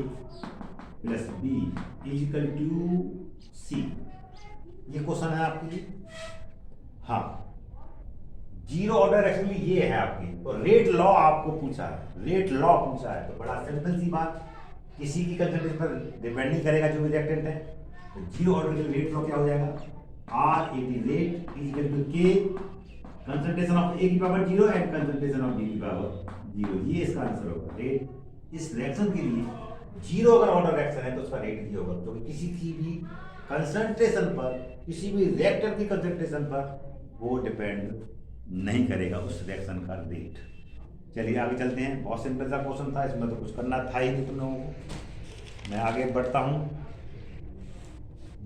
plus B equal to C। ये क्वेश्चन है आपके लिए। हाँ, जीरो ऑर्डर रिएक्शन में ये है आपकी, तो रेट लॉ आपको पूछा है, तो बड़ा सिंपल सी बात, किसी की कंसेंट्रेशन पर डिपेंड नहीं करेगा जो भी रिएक्टेंट है। तो जीरो ऑर्डर के रेट लॉ क्या हो जाएगा, R80 rate equal to K concentration of A की power 0 and concentration of B की पावर 0। ये इसका आंसर होगा। रेट इस रिएक्शन के लिए जीरो अगर ऑर्डर रिएक्शन है तो उसका रेट ये होगा, तो किसी की भी कंसंट्रेशन पर, किसी भी रिएक्टर की कंसंट्रेशन पर वो डिपेंड नहीं करेगा उस रिएक्शन का रेट। चलिए आगे चलते हैं। बहुत सिंपल सा क्वेश्चन था, इसमें तो कुछ करना था ही नहीं तुम लोगों को। मैं आगे बढ़ता हूँ।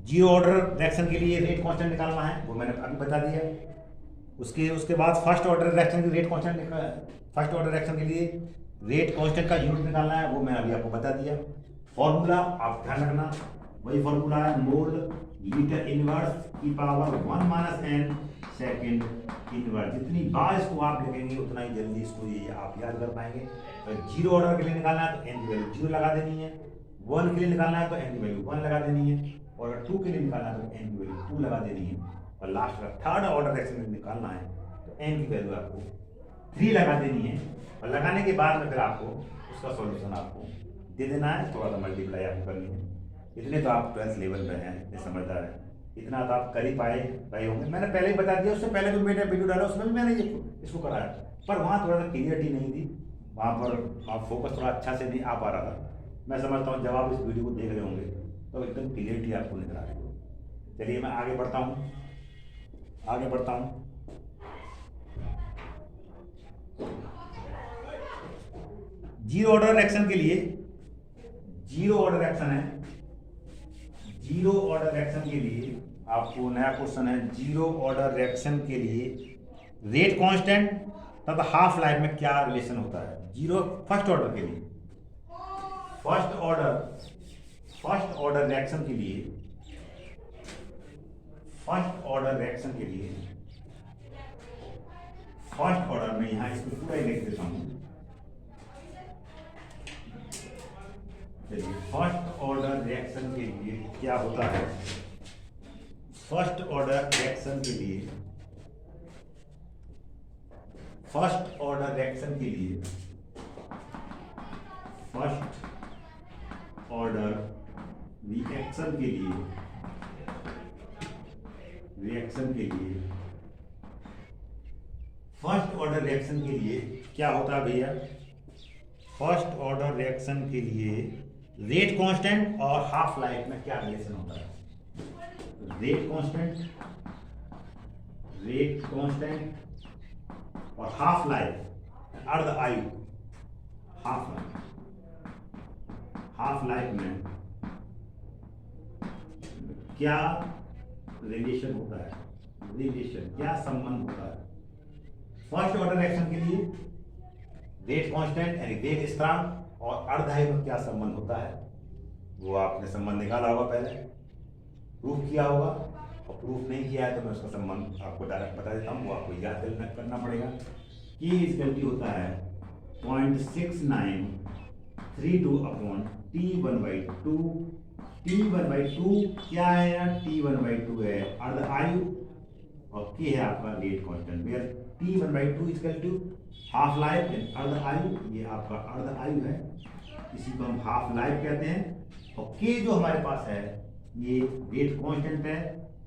जीरो ऑर्डर रिएक्शन के लिए रेट कांस्टेंट निकालना है, वो मैंने अभी बता दिया। उसके बाद फर्स्ट ऑर्डर रिएक्शन के rate constant, first order reaction के लिए रेट कांस्टेंट का यूनिट निकालना है, वो मैंने अभी आपको बता दिया। फॉर्मूला आप ध्यान रखना, वही फॉर्मूला है, मोल लीटर इनवर्स की power 1 minus n second inverse. जितनी बार इसको आप लिखेंगे उतना ही जल्दी इसको ये आप याद कर पाएंगे। अगर जीरो ऑर्डर के लिए निकालना है तो एन की वैल्यू 0 लगा देनी है, 1 के लिए निकालना है तो एन की वैल्यू 1 लगा देनी है, और अगर 2 के लिए निकालना है तो एन की वैल्यू 2 लगा देनी है, और लास्ट का थर्ड ऑर्डर रिएक्शन में निकालना है तो एन की वैल्यू आपको 3 लगा देनी है, और लगाने के बाद में फिर आपको उसका सॉल्यूशन आपको दे देना है, थोड़ा सा मल्टीप्लाई आपको करनी है। इतने तो आप 12th लेवल पे हैं, इतने समझदार हैं, इतना तो आप कर ही पाए होंगे। मैंने पहले ही बता दिया, उससे पहले भी मैंने वीडियो डाला उसमें भी मैंने इसको कराया, पर वहाँ थोड़ा सा क्लियरिटी नहीं थी, वहाँ पर आप फोकस थोड़ा अच्छा से नहीं आ पा रहा था। मैं समझता हूँ जब आप इस वीडियो को देख रहे होंगे तो एकदम क्लियरिटी आपको निकल आ रही हो। चलिए मैं आगे बढ़ता हूँ। जीरो ऑर्डर रिएक्शन के लिए, जीरो ऑर्डर रिएक्शन है, जीरो ऑर्डर रिएक्शन के लिए आपको नया क्वेश्चन है। जीरो ऑर्डर रिएक्शन के लिए रेट कांस्टेंट तथा हाफ लाइफ में क्या रिलेशन होता है? जीरो फर्स्ट ऑर्डर के लिए, फर्स्ट ऑर्डर रिएक्शन के लिए, फर्स्ट ऑर्डर रिएक्शन के लिए, फर्स्ट ऑर्डर में यहां इसको पूरा ही लिख देता हूं। चलिए, फर्स्ट ऑर्डर रिएक्शन के लिए क्या होता है? फर्स्ट ऑर्डर रिएक्शन के लिए, फर्स्ट ऑर्डर रिएक्शन के लिए, फर्स्ट ऑर्डर रिएक्शन के लिए, रिएक्शन के लिए, फर्स्ट ऑर्डर रिएक्शन के लिए क्या होता है भैया? फर्स्ट ऑर्डर रिएक्शन के लिए रेट कांस्टेंट और हाफ लाइफ में क्या रिलेशन होता है? रेट कांस्टेंट और हाफ लाइफ, अर्ध आयु, हाफ लाइफ में क्या रिलेशन होता है? रिलेशन क्या संबंध होता है? फर्स्ट ऑर्डर रिएक्शन के लिए रेट कांस्टेंट यानी वेग स्थिरांक और अर्धायु में क्या संबंध होता है? वो आपने संबंध निकाला होगा, पहले प्रूफ किया होगा, और प्रूफ नहीं किया है तो मैं उसका संबंध आपको डायरेक्ट बता देता हूँ, वो आपको याद करना पड़ेगा। कि इसका डी होता है 0.6932 अपॉन T1/2। T1/2 क्या है यार? T1/2 है अर्धायु, और के है आपका rate constant. Where T1/2 equal to half life and अर्धायु, ये आपका अर्धायु है, इसी को हम हाफ लाइफ कहते हैं। और के जो हमारे पास है ये रेट कांस्टेंट है,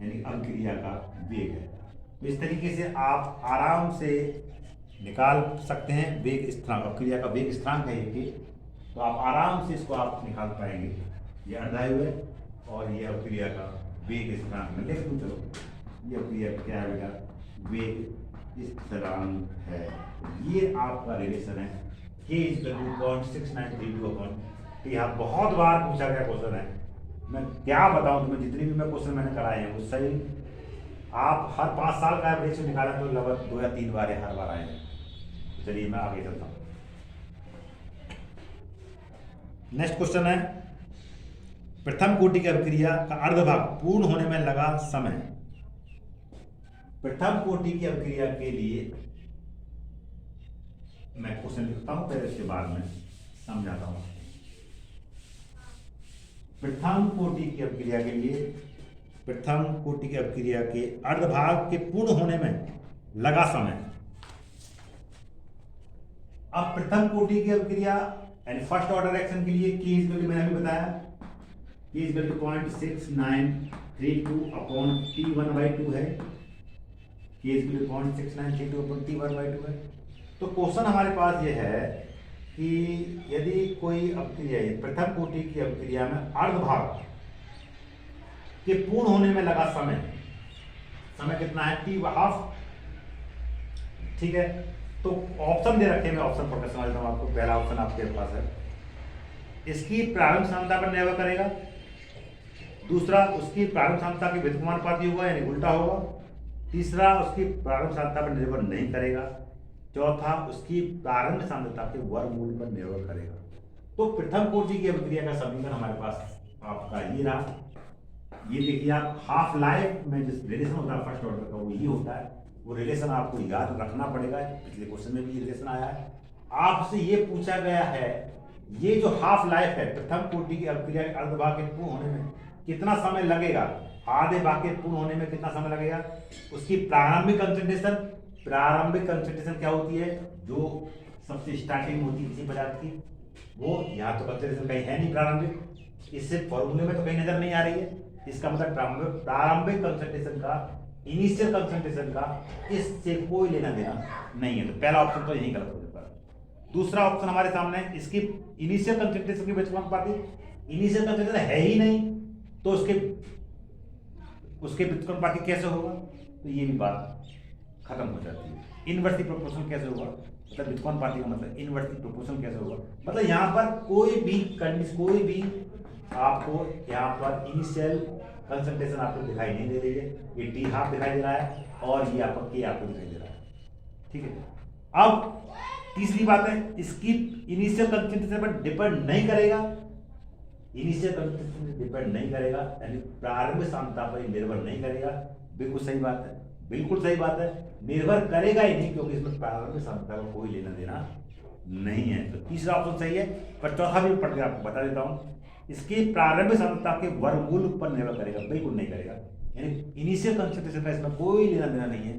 यानी अभिक्रिया का वेग है। तो इस तरीके से आप आराम से निकाल सकते हैं वेग स्थिरांक, अभिक्रिया का वेग स्थिरांक है ये, तो आप आराम से इसको आप निकाल पाएंगे। ये अर्धायु है और ये अभिक्रिया का वेग स्थिरांक में लिख दूँ। चलो, ये अभिक्रिया क्या है बेटा? वेग स्थिरांक है। ये आपका रिलेशन है k = 0.6932 अपॉन टी। हाँ, बहुत बार पूछा गया क्वेश्चन है, मैं क्या बताऊं तुम्हें, जितने भी मैं क्वेश्चन मैंने कराए हैं वो सही, आप हर 5 साल का एवरेज से निकाला तो लगभग 2 या 3 बार हर बार आए हैं। चलिए मैं आगे चलता हूँ। नेक्स्ट क्वेश्चन है, प्रथम कोटि की अभिक्रिया का अर्धभाग पूर्ण होने में लगा समय। प्रथम कोटि की अभिक्रिया के लिए मैं क्वेश्चन लिखता हूं, फिर इसके बाद में समझाता हूं। प्रथम कोटि की अभिक्रिया के लिए, प्रथम कोटि की अभिक्रिया के अर्धभाग के पूर्ण होने में लगा समय। अब प्रथम कोटि की अभिक्रिया यानी फर्स्ट ऑर्डर रिएक्शन के लिए की इज वैल्यू मैंने अभी बताया, की इज वैल्यू 0.6932 अपॉन T1/2 है, की इज वैल्यू 0.6932 अपॉन T1/2 है। तो क्वेश्चन हमारे पास ये है कि यदि कोई अभिक्रिया प्रथम कोटि की अभिक्रिया में अर्धभाग के पूर्ण होने में लगा समय, समय कितना है? T½ ठीक है। तो ऑप्शन दे रखे, मैं ऑप्शन पढ़कर समझ रहा हूं आपको। पहला ऑप्शन आपके पास है, इसकी प्रारंभिक क्षमता पर निर्भर करेगा। दूसरा, उसकी प्रारंभिक क्षमता के व्युत्क्रमानुपाती होगा यानी उल्टा होगा। तीसरा, उसकी प्रारंभिक क्षमता पर निर्भर नहीं करेगा। चौथा, उसकी प्रारंभिक सांद्रता के वर्गमूल पर निर्भर करेगा। तो प्रथम कोटि की अभिक्रिया का समीकरण हमारे पास आपका ये रहा। ये देखिए आप हाफ लाइफ में जिस रिलेशन होता है फर्स्ट ऑर्डर का वो ये होता है, वो रिलेशन आपको याद रखना पड़ेगा। पिछले क्वेश्चन में भी ये रिलेशन आया है। आपसे ये पूछा गया है ये जो हाफ लाइफ है प्रथम कोटि की अभिक्रिया के अर्धभाग के पूर्ण होने में कितना समय लगेगा, आधे भाग के पूर्ण होने में कितना समय लगेगा, उसकी प्रारंभिक कंसंट्रेशन। प्रारंभिक कंसंट्रेशन क्या होती है, जो सबसे स्टार्टिंग होती है किसी पदार्थ की, वो यहाँ तो कंसंट्रेशन कहीं है नहीं प्रारंभिक, इससे फॉर्मूले में तो कहीं नजर नहीं आ रही है। इसका मतलब प्रारंभिक कंसंट्रेशन का, इनिशियल कंसंट्रेशन का इससे कोई लेना देना नहीं है। तो पहला ऑप्शन तो यही गलत हो जाता है। दूसरा ऑप्शन हमारे सामने है, इसकी इनिशियल कंसंट्रेशन की व्युत्पन्न इनिशियल कंसंट्रेशन है ही नहीं, तो उसके व्युत्पन्न कैसे होगा, तो ये भी बात खत्म हो जाती है। इनवर्सली प्रोपोर्शनल कैसे होगा, मतलब व्युत्पन्न का मतलब इनवर्सली प्रोपोर्शनल कैसे होगा, मतलब यहाँ पर कोई भी आपको यहाँ पर इनिशियल कंसंट्रेशन आपको दिखाई नहीं दे रही है। ये टी हाफ दिखाई दे रहा है और ये आपका के आपको दिखाई दे रहा है। ठीक है, अब तीसरी बात है, इसकी इनिशियल कंसंट्रेशन पर डिपेंड नहीं करेगा, इनिशियल कंसंट्रेशन डिपेंड नहीं करेगा, यानी प्रारंभिक सांद्रता पर निर्भर नहीं करेगा। बिल्कुल सही बात है, बिल्कुल सही बात है, निर्भर करेगा ही नहीं, क्योंकि इसमें प्रारंभिक सांद्रता का कोई लेना देना नहीं है। तो तीसरा ऑप्शन सही है, पर चौथा भी पढ़ के आपको बता देता हूं, इसकी प्रारंभिक सांद्रता के वर्गमूल पर निर्भर करेगा, बिल्कुल नहीं करेगा। यानी इनिशियल कंसंट्रेशन का इसमें कोई लेना देना नहीं है,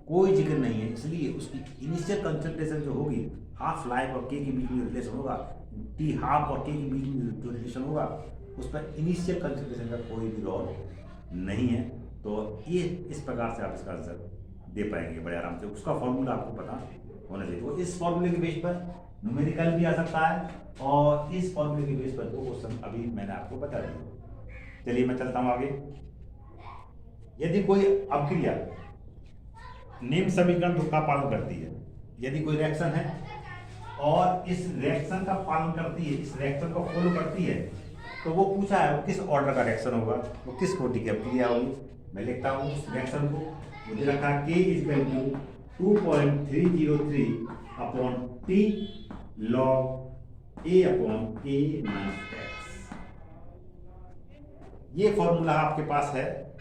कोई जिक्र नहीं है। इसलिए उसकी इनिशियल कंसंट्रेशन जो होगी, हाफ लाइफ और के के बीच में रिलेशन होगा, टी हाफ और के के बीच में जो रिलेशन होगा, उस पर इनिशियल कंसंट्रेशन का कोई भी रोल नहीं है। तो ये इस प्रकार से आप इसका आंसर दे पाएंगे बड़े आराम से। उसका फॉर्मूला आपको पता होना चाहिए। तो इस फॉर्मूले के बेस पर न्यूमेरिकल भी आ सकता है, और इस फॉर्मूले के बेस पर दो क्वेश्चन अभी मैंने आपको बता दिया। चलिए मैं चलता हूं आगे। यदि कोई अभिक्रिया निम्न समीकरण का पालन करती है, यदि कोई रिएक्शन है और इस रिएक्शन का पालन करती है, इस रिएक्शन को फॉलो करती है, तो वो पूछा है वो किस ऑर्डर का रिएक्शन होगा, वो किस कोटि की अभिक्रिया होगी। मैं लिखता हूँ उस रिएक्शन को, मुझे रखा K = 2.303 upon T log A/A-x। ये फॉर्मूला आपके पास है,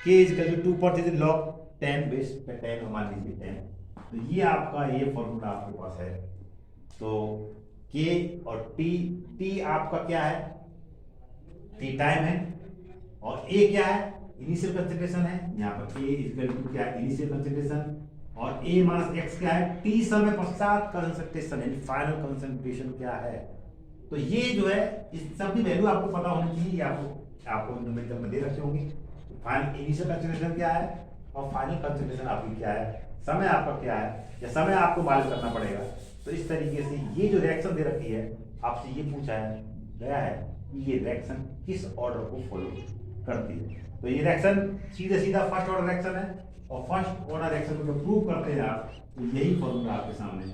K = 2.3 log 10 बेस पे 10 मान लीजिए 10। तो ये आपका ये फॉर्मूला आपके पास है। तो K और T आपका क्या है, T टाइम है, और A क्या है, इनिशियल कंसंट्रेशन है। यहाँ पर K = क्या है, इनिशियल कंसंट्रेशन, और A-x क्या है, T समय पश्चात कंसंट्रेशन, यानी फाइनल कंसंट्रेशन क्या है। तो ये जो है इस सब की वैल्यू आपको पता होनी चाहिए, ये आपको न्यूमेरिकल में दे रखी होंगी। फाइनल इनिशियल कंसंट्रेशन क्या है और फाइनल कंसंट्रेशन आपकी क्या है, समय आपका क्या है, या समय आपको मालूम करना पड़ेगा। तो इस तरीके से ये जो रिएक्शन दे रखी है, आपसे ये पूछा गया है कि ये रिएक्शन किस ऑर्डर को फॉलो करती है। तो ये रिएक्शन सीधा फर्स्ट ऑर्डर रिएक्शन है, और फर्स्ट ऑर्डर रिएक्शन को जब प्रूव करते हैं आप, तो यही फॉर्मूला आपके सामने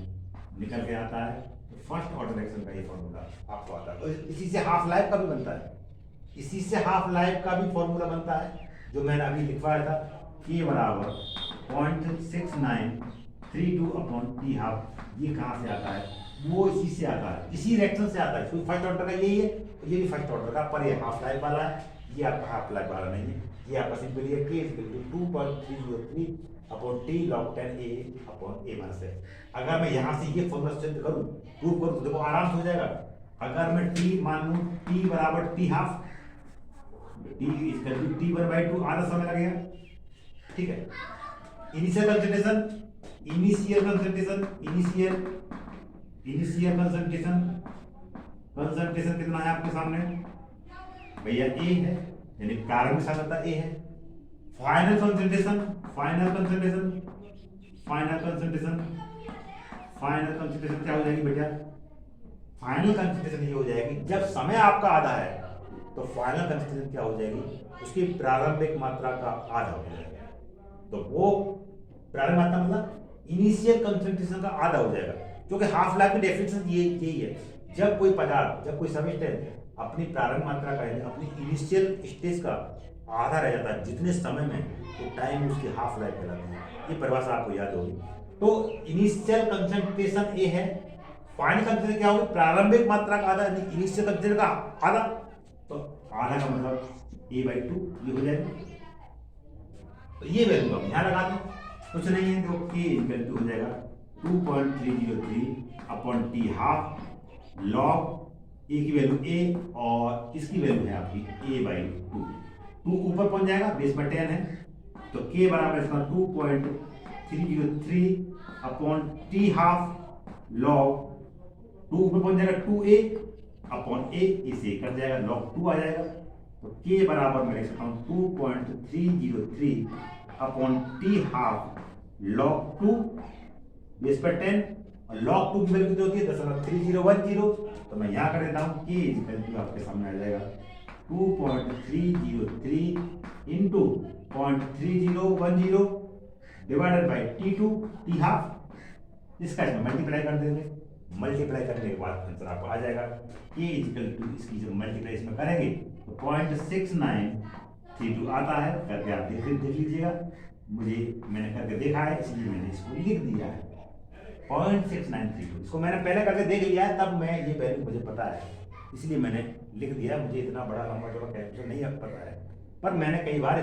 निकल के आता है। तो फर्स्ट ऑर्डर रिएक्शन का ये फॉर्मूला आपको आता है। इसी से हाफ लाइफ का भी बनता है, इसी से हाफ लाइफ का भी फॉर्मूला बनता है, जो मैंने अभी लिखवाया था, K = 0.6932 अपॉन T हाफ। ये कहाँ से आता है, वो इसी से आता है, इसी रिएक्शन से आता है। तो फर्स्ट ऑर्डर का यही है, ये भी फर्स्ट ऑर्डर का, पर ये हाफ लाइफ वाला है, ये आपका हाफ लाइफ वाला नहीं है। ये आपका सिंपली है K = 2.303 upon T log 10A/A-x। अगर मैं यहाँ से ये फॉर्मूला सिद्ध करूँ, प्रूव करूँ, तो देखो आराम से हो जाएगा। अगर मैं T मान लूँ, T = T हाफ, T1/2 आधा समय लगेगा। ठीक है, इनिशियल कंसंट्रेशन कितना है आपके सामने भैया, A है, यानी प्रारंभिक सांद्रता A है। फाइनल कंसंट्रेशन क्या हो जाएगी बेटा, फाइनल कंसंट्रेशन ये हो जाएगी, जब समय आपका आधा है तो फाइनल कंसंट्रेशन क्या हो जाएगी, उसकी प्रारंभिक मात्रा का आधा हो जाएगा। तो वो प्रारंभिक मात्रा मतलब इनिशियल कंसंट्रेशन का आधा हो जाएगा, क्योंकि हाफ लाइफ की डेफिनेशन यही है, जब कोई पदार्थ, जब कोई सब्सटेंस अपनी प्रारंभिक मात्रा का, अपनी इनिशियल स्टेज का आधा रह जाता है जितने समय में, तो टाइम उसकी हाफ लाइफ कहलाती है। ये परिभाषा आपको याद होगी। तो इनिशियल कंसंट्रेशन ए है, फाइनल कंसंट्रेशन क्या होगी, प्रारंभिक मात्रा का आधा, यानी इनिशियल कंसंट्रेशन का आधा। तो आधा का मतलब a/2 ये हो जाएगा। तो ये वैल्यू हम यहाँ लगा दें, कुछ नहीं है तो k इक्वल टू हो जाएगा 2.303 upon t half log a की वैल्यू a और इसकी वैल्यू है आपकी a/2। 2 ऊपर पहुंच जाएगा, बेस पर 10 है, तो k बराबर इसका 2.303 अपॉन t हाफ लॉग 2 ऊपर पहुंच जाएगा 2a अपॉन a, इसे कट जाएगा, लॉग 2 आ जाएगा। तो k बराबर मैं लिख सकता हूँ 2.303 upon t half log 2 base पर 10 और लॉग 2 की वैल्यू कितनी होती है 10.3010। तो मैं यहाँ कर देता हूँ k इक्वल टू आपके सामने आ जाएगा 2.303 into 0.3010 divided by t2 t half, इसका इसमें मल्टीप्लाई कर देंगे। मल्टीप्लाई करने के बाद आंसर आपको आ जाएगा k इक्वल टू, इसकी जब मल्टीप्लाई इसमें करेंगे तो 0.6932 आता है। करके आप देख लीजिएगा, मैंने करके देखा है इसलिए मैंने इसको लिख दिया है 0.6932। इसको मैंने पहले करके देख लिया है, तब मैं ये वैल्यू मुझे पता है इसलिए मैंने लिख दिया। मुझे इतना बड़ा लंबा चौड़ा कैलकुलेशन नहीं पता है, पर मैंने कई बार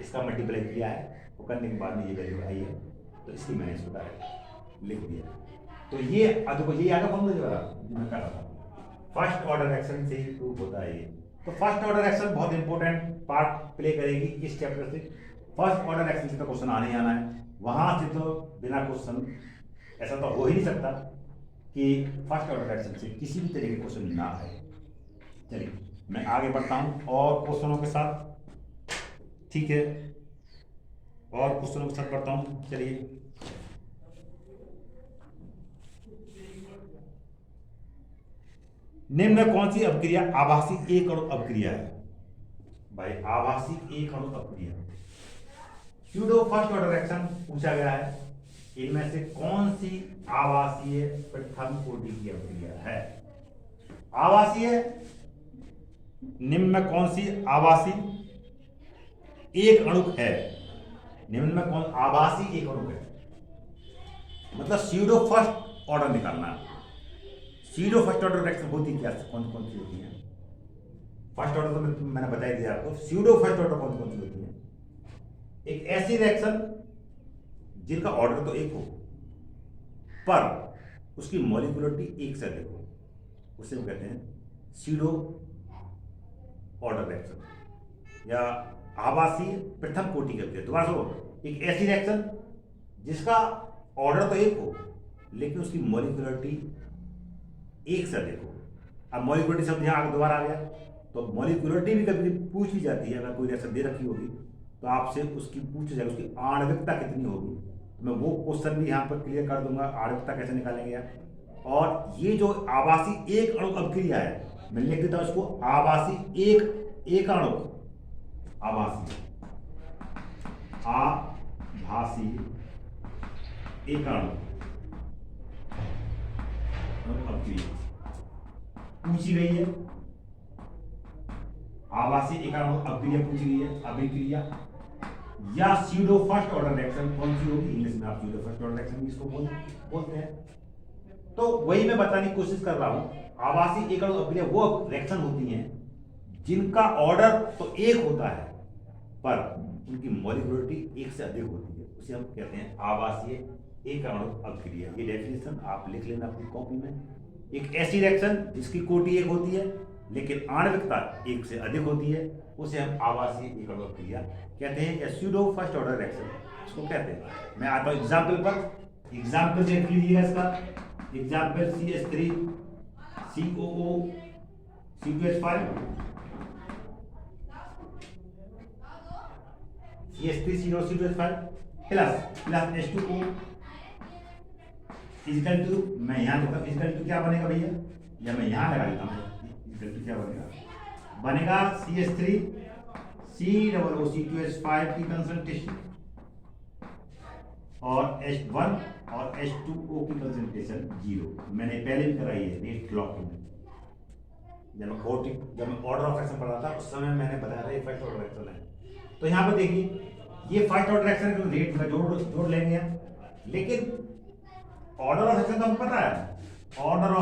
इसका मल्टीप्लाई किया है, वो करने के बाद में ये वैल्यू आई है, तो इसलिए मैंने इसको डायरेक्ट लिख दिया। तो ये देखो ये आगे फॉर्मूला जो मैं कर रहा था, फर्स्ट ऑर्डर एक्शन से ही प्रूव होता है ये। तो फर्स्ट ऑर्डर एक्शन बहुत इंपॉर्टेंट पार्ट प्ले करेगी इस चैप्टर से। फर्स्ट ऑर्डर एक्शन से तो क्वेश्चन आने ही आना है, वहां से तो बिना क्वेश्चन ऐसा तो हो ही नहीं सकता कि फर्स्ट ऑर्डर एक्शन से किसी भी तरह के क्वेश्चन ना आए। चलिए मैं आगे बढ़ता हूं और क्वेश्चनों के साथ, ठीक है, और क्वेश्चनों के साथ बढ़ता हूं। चलिए निम्न में कौन सी अपक्रिया आभासी एक अणु अपक्रिया है? भाई आभासी एक अणु अपक्रिया, स्यूडो फर्स्ट ऑर्डर एक्शन पूछा गया है, इनमें से कौन सी आभासीय प्रथम कोटि की अपक्रिया है? आभासीय, निम्न में कौन सी आभासी एक अणु है? निम्न में कौन आभासी एक अणु है? मतलब स्यूडो फर्स्ट ऑर्डर निकालना है। स्यूडो फर्स्ट ऑर्डर रिएक्शन होती क्या, कौन कौन सी होती है? फर्स्ट ऑर्डर तो मैंने बता दिया आपको। स्यूडो फर्स्ट ऑर्डर कौन कौन सी होती है? एक ऐसी रिएक्शन जिनका ऑर्डर तो एक हो पर उसकी मॉलिक्यूलरिटी एक से अधिक हो, उसे हम कहते हैं स्यूडो ऑर्डर रिएक्शन या आभासी प्रथम कोटि की अपक्रिया। दोबारा सुनो, एक ऐसी रिएक्शन जिसका ऑर्डर तो एक हो लेकिन उसकी मॉलिक्यूलरिटी एक से अधिक हो। अब मॉलिक्यूलरिटी शब्द यहाँ आगे दोबारा आ गया, तो मॉलिक्यूलरिटी भी कभी पूछ ली जाती है। अगर कोई रिएक्शन दे रखी होगी तो आपसे उसकी पूछ जाएगी उसकी आणविकता कितनी होगी, तो मैं वो क्वेश्चन भी यहाँ पर क्लियर कर दूंगा, आणविकता कैसे निकालेंगे आप। और ये जो आभासी एक अणु अपक्रिया है, मैं लिख देता हूँ इसको आभासी एक अणु, आभासी एक अणु अपक्रिया पूछी गई है। आभासी एक अणु अपक्रिया पूछी गई है, अभिक्रिया या स्यूडो फर्स्ट ऑर्डर रिएक्शन कौन सी होगी? इंग्लिश में आप स्यूडो फर्स्ट ऑर्डर रिएक्शन इसको बोलते हैं। तो वही मैं बताने की कोशिश कर रहा हूं, आभासी एक अणु अपक्रिया वो रिएक्शन होती हैं जिनका ऑर्डर तो एक होता है पर उनकी मॉलिक्यूलरिटी एक से अधिक होती है, उसे हम कहते हैं आभासीय एक अणु अपक्रिया। ये डेफिनेशन आप लिख लेना अपनी कॉपी में। एक ऐसी रिएक्शन जिसकी कोटि एक होती है लेकिन आणविकता एक से अधिक होती है, उसे हम आभासीय एक अणु अपक्रिया कहते हैं या स्यूडो फर्स्ट ऑर्डर रिएक्शन इसको कहते हैं। मैं आता हूं एग्जाम्पल पर, एग्जाम्पल देख लीजिएगा इसका। Example CH3 COO C2H5 CH3 C2H5 plus H2O equal to, मैं यहाँ लिखता हूँ इक्वल टू क्या बनेगा भैया, या मैं यहाँ लगा देता हूँ इक्वल टू क्या बनेगा CH3 COO की कंसंट्रेशन और H1 और H2O की कंसंट्रेशन 0। मैंने पहले भी कराई है रेट लॉक में, जब मैं ऑर्डर ऑफ एक्शन पढ़ा था उस समय मैंने बताया था ये फर्स्ट ऑर्डर एक्शन है। तो यहाँ पर देखिए ये फर्स्ट ऑर्डर एक्शन के रेट में जोड़ लेंगे, लेकिन ऑर्डर ऑफ एक्शन तो हमको पता है। ऑर्डर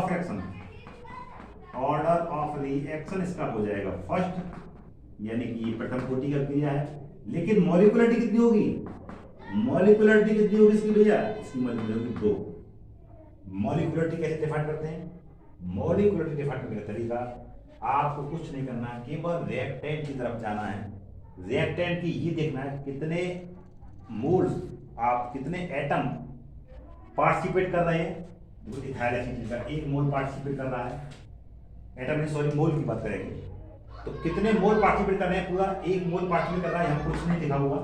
ऑफ रिएक्शन इसका हो जाएगा फर्स्ट यानी कि ये प्रथम कोटि की अभिक्रिया है। लेकिन मॉलिक्युलरिटी कितनी होगी? मॉलिक्युलरिटी कितनी होगी इसकी भैया? इसकी मॉलिक्युलरिटी 2। मॉलिक्युलरिटी कैसे डिफाइन करते हैं? मॉलिक्युलरिटी डिफाइन करने का तरीका, आपको कुछ नहीं करना है, केवल रिएक्टेंट की तरफ जाना है। रिएक्टेंट की ये देखना है कितने मोल्स, आप कितने एटम पार्टिसिपेट कर रहे हैं। इथाइल एसिड का 1 मोल पार्टिसिपेट कर रहा है, एटम नहीं सॉरी मोल की बात करेंगे तो कितने मोल पार्टिसिपेट कर रहे हैं? पूरा 1 मोल पार्टिसिपेट कर रहा है, यहाँ कुछ नहीं लिखा हुआ।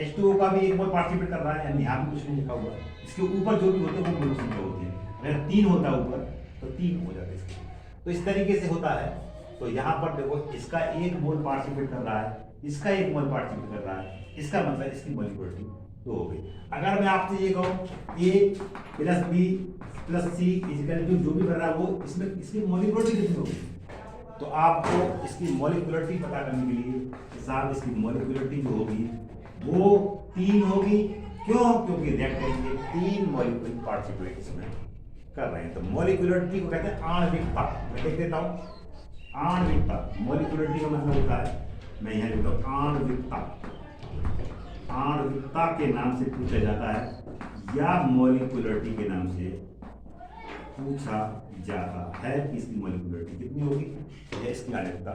H2O का भी 1 मोल पार्टिसिपेट कर रहा है, यानी यहाँ भी कुछ नहीं लिखा हुआ। इसके ऊपर जो भी होते हैं वो मोल संख्या होती है। अगर 3 होता है ऊपर तो 3 हो जाता है इसके। तो इस तरीके से होता है। तो यहाँ पर देखो इसका 1 मोल पार्टिसिपेट कर रहा है, इसका 1 मोल पार्टिसिपेट कर रहा है, इसका मतलब इसकी मॉलिक्युलरिटी 2 हो गई। अगर मैं आपसे ये कहूँ A plus B plus C equal to जो भी कर रहा है वो इसमें इसकी मॉलिक्युलरिटी कितनी होगी? तो आपको इसकी मॉलिक्युलरिटी पता करने के लिए साहब इसकी मॉलिक्युलरिटी जो होगी वो 3 होगी। क्यों? क्योंकि रिएक्टेंट के 3 मॉलिक्यूल पार्टिसिपेट इसमें कर रहे हैं। तो मॉलिक्युलरिटी को कहते हैं आणविकता। मैं लिख देता हूं आणविकता। मॉलिक्युलरिटी का मतलब होता है, मैं यहाँ लिखता हूं आणविकता। आणविकता के नाम से पूछा जाता है या मॉलिक्युलरिटी के नाम से पूछा जाता है कि इसकी मॉलिक्युलरिटी कितनी होगी या इसकी आणविकता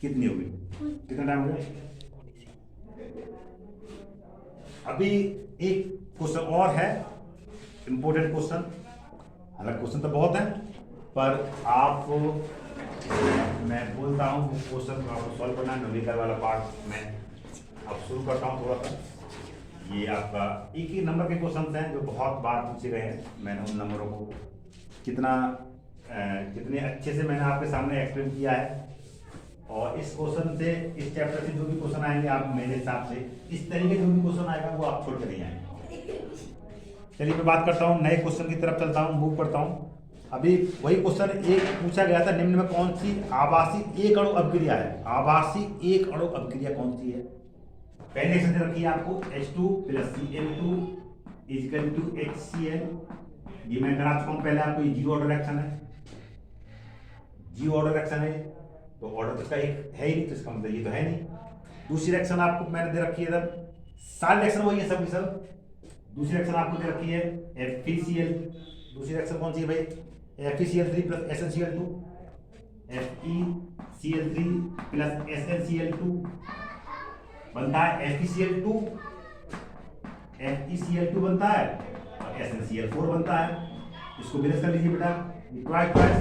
कितनी होगी। कितना टाइम हो गया? अभी एक क्वेश्चन और है, इंपॉर्टेंट क्वेश्चन। हालांकि क्वेश्चन तो बहुत है पर आपको मैं बोलता हूँ क्वेश्चन को आपको सॉल्व करना है। न्यूमेरिकल वाला पार्ट मैं अब शुरू करता हूँ थोड़ा सा। ये आपका एक ही नंबर के क्वेश्चन हैं जो बहुत बार पूछे गए हैं। मैंने उन नंबरों को कितने अच्छे से मैंने आपके सामने एक्सप्लेन किया है। और इस क्वेश्चन से, इस चैप्टर से जो भी क्वेश्चन आएंगे आप मेरे हिसाब से इस तरीके जो भी क्वेश्चन आएगा वो आप छोड़ कर नहीं आएंगे। चलिए मैं बात करता हूँ नए क्वेश्चन की तरफ चलता हूँ, मूव करता हूँ। अभी वही क्वेश्चन एक पूछा गया था, निम्न में कौन सी आभासी एक अणु अभिक्रिया है? आभासी एक अणु अभिक्रिया कौन सी है? पहले एक्शन दे रखी है आपको H2 plus Cl2 equal to HCl। ये मैं करा चुका हूँ पहले आपको। ये जीरो ऑर्डर रिएक्शन है, जीरो ऑर्डर रिएक्शन है। तो ऑर्डर तो इसका एक है ही नहीं, तो इसका मतलब ये तो है नहीं। दूसरी रिएक्शन आपको मैंने दे रखी है इधर, सारी रिएक्शन वही है सब की सब। दूसरी रिएक्शन आपको दे रखी है FeCl। दूसरी रिएक्शन कौन सी है भाई? FeCl3 plus SnCl2। FeCl3 plus SnCl2 बनता है FeCl2। FeCl2 बनता है और SnCl4 बनता है। इसको बैलेंस कर लीजिए बेटा, ट्वाइस।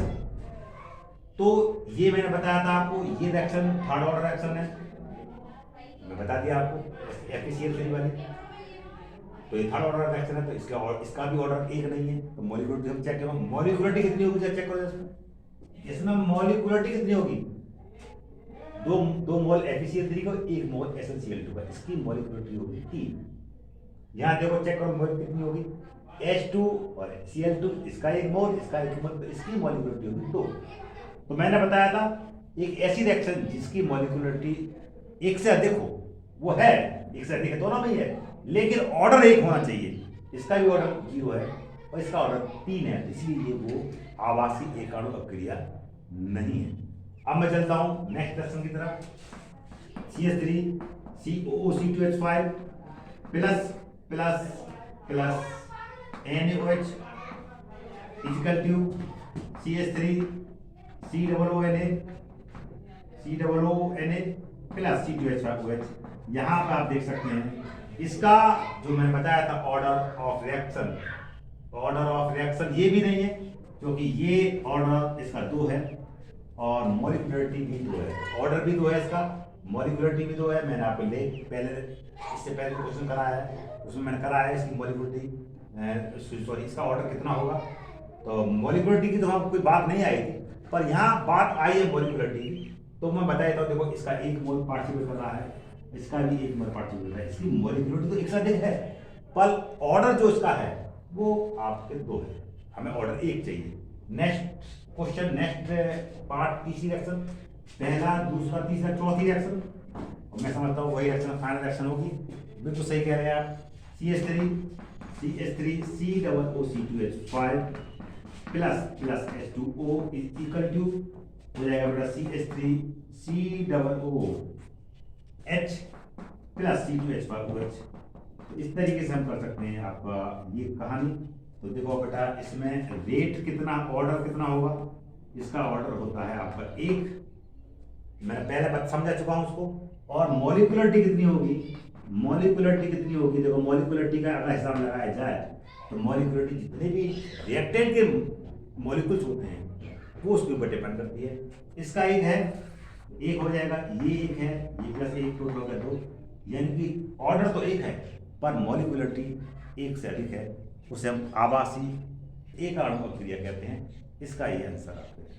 तो ये मैंने बताया था आपको, ये रिएक्शन थर्ड ऑर्डर रिएक्शन है, मैं बता दिया आपको FeCl3 वाली। तो ये थर्ड ऑर्डर रिएक्शन है, तो इसका भी ऑर्डर एक नहीं है। तो मॉलिक्युलरिटी हम चेक करें, मॉलिक्युलरिटी कितनी होगी चेक करो इसमें। इसमें मॉलिक्युलरिटी कितनी होगी? दो मोल FeCl3 को, 1 मोल SnCl2 का, इसकी मॉलिक्युलरिटी होगी 3। यहाँ देखो चेक करो मॉलिक्युलरिटी कितनी होगी। H2 और Cl2, इसका 1 मोल, इसका 1 मोल, तो इसकी मॉलिक्युलरिटी होगी 2। तो मैंने बताया था एक ऐसी रिएक्शन जिसकी मॉलिक्युलरिटी 1 से अधिक हो, वो है 1 से अधिक है दोनों में ही है, लेकिन ऑर्डर 1 होना चाहिए। इसका भी ऑर्डर 0 है और इसका ऑर्डर 3 है, इसलिए वो आभासी एक अणु अभिक्रिया नहीं है। अब मैं चलता हूं नेक्स्ट रिएक्शन की तरफ। CH3 COOC2H5 plus plus plus NaOH equal to CH3 COONA plus C2H5OH। यहाँ पे आप देख सकते हैं इसका जो मैंने बताया था order of reaction, order of reaction ये भी नहीं है क्योंकि ये ऑर्डर इसका 2 है और मॉलिक्युलरिटी भी 2 है। ऑर्डर भी 2 है इसका, मॉलिक्युलरिटी भी 2 है। मैंने आपको इससे पहले क्वेश्चन कराया है, उसमें मैंने कराया है इसकी मॉलिक्युलरिटी, सॉरी इसका ऑर्डर कितना होगा। तो मॉलिक्युलरिटी की तो वहाँ कोई बात नहीं आई थी, पर यहाँ बात आई है मॉलिक्युलरिटी की। तो मैं बता देता हूँ, देखो इसका 1 मोल पार्टिसिपेट कर रहा है, इसका भी 1 मोल पार्टिसिपेट कर रहा है, इसकी मॉलिक्युलरिटी तो 1 से अधिक है, पर ऑर्डर जो इसका है वो आपके 2 है, हमें ऑर्डर 1 चाहिए। नेक्स्ट क्वेश्चन, नेक्स्ट पार्ट, तीसरी रिएक्शन, पहला दूसरा तीसरा चौथी रिएक्शन, और मैं समझता हूँ वही रिएक्शन फाइनल रिएक्शन होगी। बिल्कुल सही कह रहे हैं आप। CH3 COOC2H5 plus plus H2O equal to हो जाएगा बेटा CH3 COO H plus C2H पर OH। तो इस तरीके से हम कर सकते हैं आपका ये कहानी। तो देखो बेटा, इसमें रेट कितना, ऑर्डर कितना होगा, इसका ऑर्डर होता है आपका 1, मैं पहले बात समझा चुका हूं उसको। और मॉलिक्यूलरिटी कितनी होगी, मॉलिक्यूलरिटी कितनी होगी, देखो मॉलिक्यूलरिटी का अगर हिसाब लगाया जाए तो मॉलिक्यूलरिटी जितने भी रिएक्टेंट के मॉलिक्यूल्स होते हैं वो उसके ऊपर डिपेंड करती है। इसका एक है, एक हो जाएगा, ये एक है, ये प्लस एक टोटल होगा 2, यानी कि ऑर्डर तो एक है पर मॉलिक्यूलरिटी एक से अधिक है, उसे हम आभासी एक आणविक क्रिया कहते हैं। इसका ये आंसर आपका है।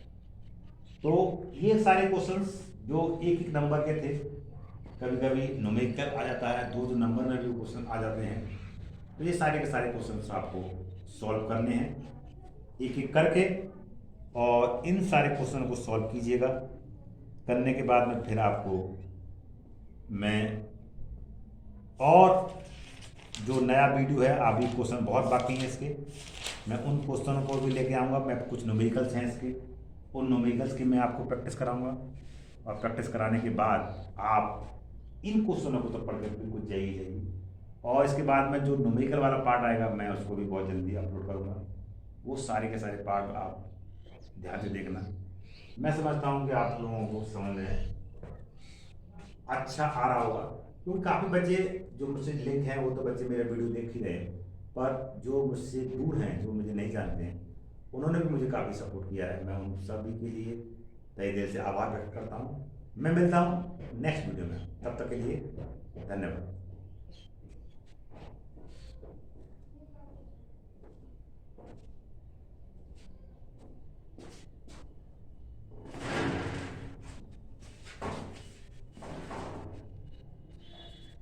तो ये सारे क्वेश्चंस जो एक एक नंबर के थे, कभी कभी न्यूमेरिकल आ जाता है, दो नंबर में भी क्वेश्चन आ जाते हैं। तो ये सारे के सारे क्वेश्चंस आपको सॉल्व करने हैं एक एक करके, और इन सारे क्वेश्चन को सॉल्व कीजिएगा। करने के बाद में फिर आपको मैं और जो नया वीडियो है, अभी क्वेश्चन बहुत बाकी हैं इसके, मैं उन क्वेश्चनों को भी लेके आऊँगा। मैं कुछ न्यूमेरिकल्स हैं इसके, उन न्यूमेरिकल्स की मैं आपको प्रैक्टिस कराऊंगा, और प्रैक्टिस कराने के बाद आप इन क्वेश्चनों को तो पढ़ कर बिल्कुल जाइए। और इसके बाद में जो न्यूमेरिकल वाला पार्ट आएगा मैं उसको भी बहुत जल्दी अपलोड करूँगा। वो सारे के सारे पार्ट आप ध्यान से देखना। मैं समझता हूँ कि आप लोगों को समझ में अच्छा आ रहा होगा, क्योंकि काफ़ी बच्चे जो मुझसे लिंक हैं वो तो बच्चे मेरा वीडियो देख ही रहे हैं, पर जो मुझसे दूर हैं, जो मुझे नहीं जानते हैं, उन्होंने भी मुझे काफ़ी सपोर्ट किया है। मैं उन सभी के लिए तहे दिल से आभार व्यक्त करता हूँ। मैं मिलता हूँ नेक्स्ट वीडियो में, तब तक के लिए धन्यवाद।